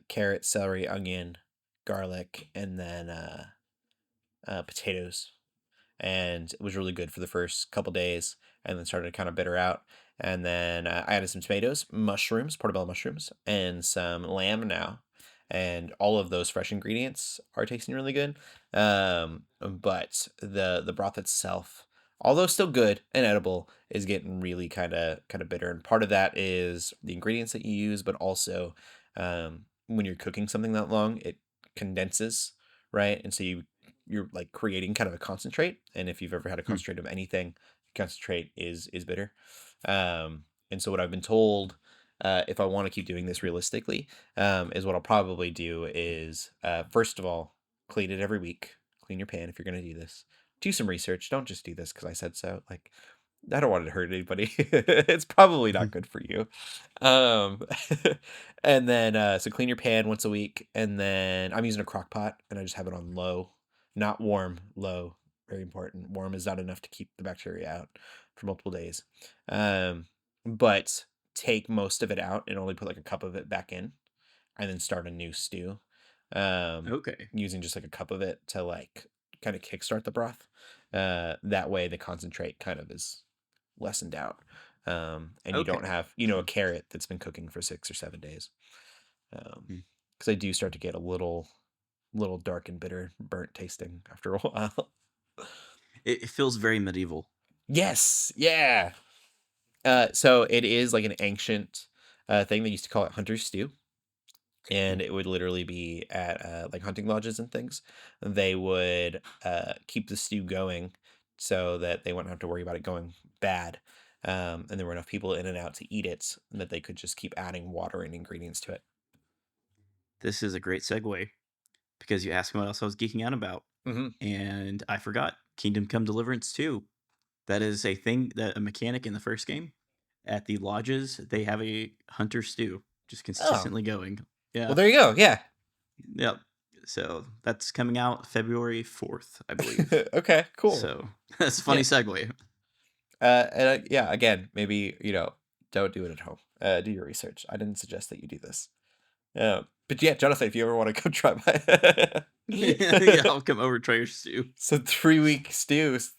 S3: carrot, celery, onion, garlic, and then potatoes, and it was really good for the first couple days, and then started to kind of bitter out. And then I added some tomatoes, mushrooms, portobello mushrooms, and some lamb now. And all of those fresh ingredients are tasting really good. But the broth itself, although still good and edible, is getting really kind of bitter. And part of that is the ingredients that you use, but also when you're cooking something that long, it condenses, right? And so you're like creating kind of a concentrate, and if you've ever had a
S4: Hmm.
S3: concentrate of anything, concentrate is bitter. And so what I've been told, if I want to keep doing this realistically, is what I'll probably do is first of all, clean it every week. Clean your pan if you're going to do this. Do some research. Don't just do this because I said so. Like, I don't want it to hurt anybody. It's probably not good for you. Um, and then so clean your pan once a week, and then I'm using a crock pot, and I just have it on low, not warm, low. Very important. Warm is not enough to keep the bacteria out for multiple days. Um, but take most of it out and only put like a cup of it back in, and then start a new stew.
S4: Okay.
S3: Using just like a cup of it to like kind of kickstart the broth. That way the concentrate kind of is lessened out. And you don't
S4: Okay.
S3: have, a carrot that's been cooking for 6 or 7 days.
S4: Hmm.
S3: Because I do start to get a little dark and bitter, burnt tasting after a while.
S4: It feels very medieval.
S3: Yes, yeah. So it is like an ancient thing. They used to call it hunter's stew, and
S4: Cool.
S3: it would literally be at like hunting lodges and things. They would keep the stew going so that they wouldn't have to worry about it going bad. And there were enough people in and out to eat it that they could just keep adding water and ingredients to it.
S4: This is a great segue because you asked me what else I was geeking out about,
S3: Hmm.
S4: and I forgot Kingdom Come Deliverance 2. That is a thing that a mechanic in the first game, at the lodges, they have a hunter stew just
S3: Oh,
S4: consistently going.
S3: well,
S4: Yeah.
S3: there you go. Yeah.
S4: Yep. So that's coming out February 4th, I believe.
S3: Okay, cool.
S4: So that's a funny
S3: Yeah.
S4: segue.
S3: And yeah, again, maybe, don't do it at home. Do your research. I didn't suggest that you do this. But yeah, Jonathan, if you ever want to come try my
S4: Yeah, I'll come over, try your stew.
S3: some 3-week stews.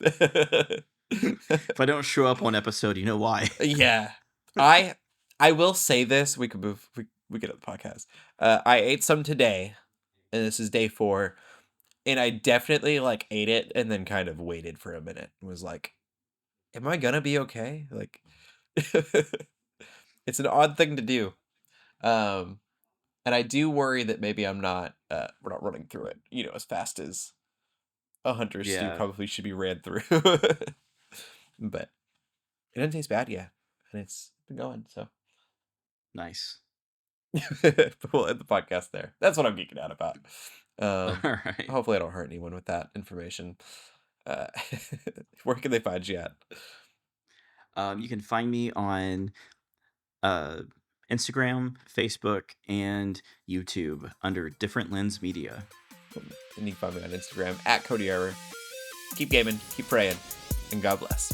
S4: If I don't show up on episode, you know why.
S3: Yeah. I will say this. We could move. We get on the podcast. I ate some today, and this is day 4, and I definitely like ate it and then kind of waited for a minute and was like, "Am I gonna be okay?" Like, it's an odd thing to do. Um, and I do worry that maybe we're not running through it, as fast as a hunter stew
S4: Yeah,
S3: probably should be ran through. But it doesn't taste bad yet, and it's been going. So,
S4: nice.
S3: but we'll end the podcast there. That's what I'm geeking out about.
S4: All right.
S3: Hopefully, I don't hurt anyone with that information. Uh, where can they find you at?
S4: You can find me on Instagram, Facebook, and YouTube under Different Lens Media.
S3: And you can find me on Instagram at Cody Armour. Keep gaming, keep praying, and God bless.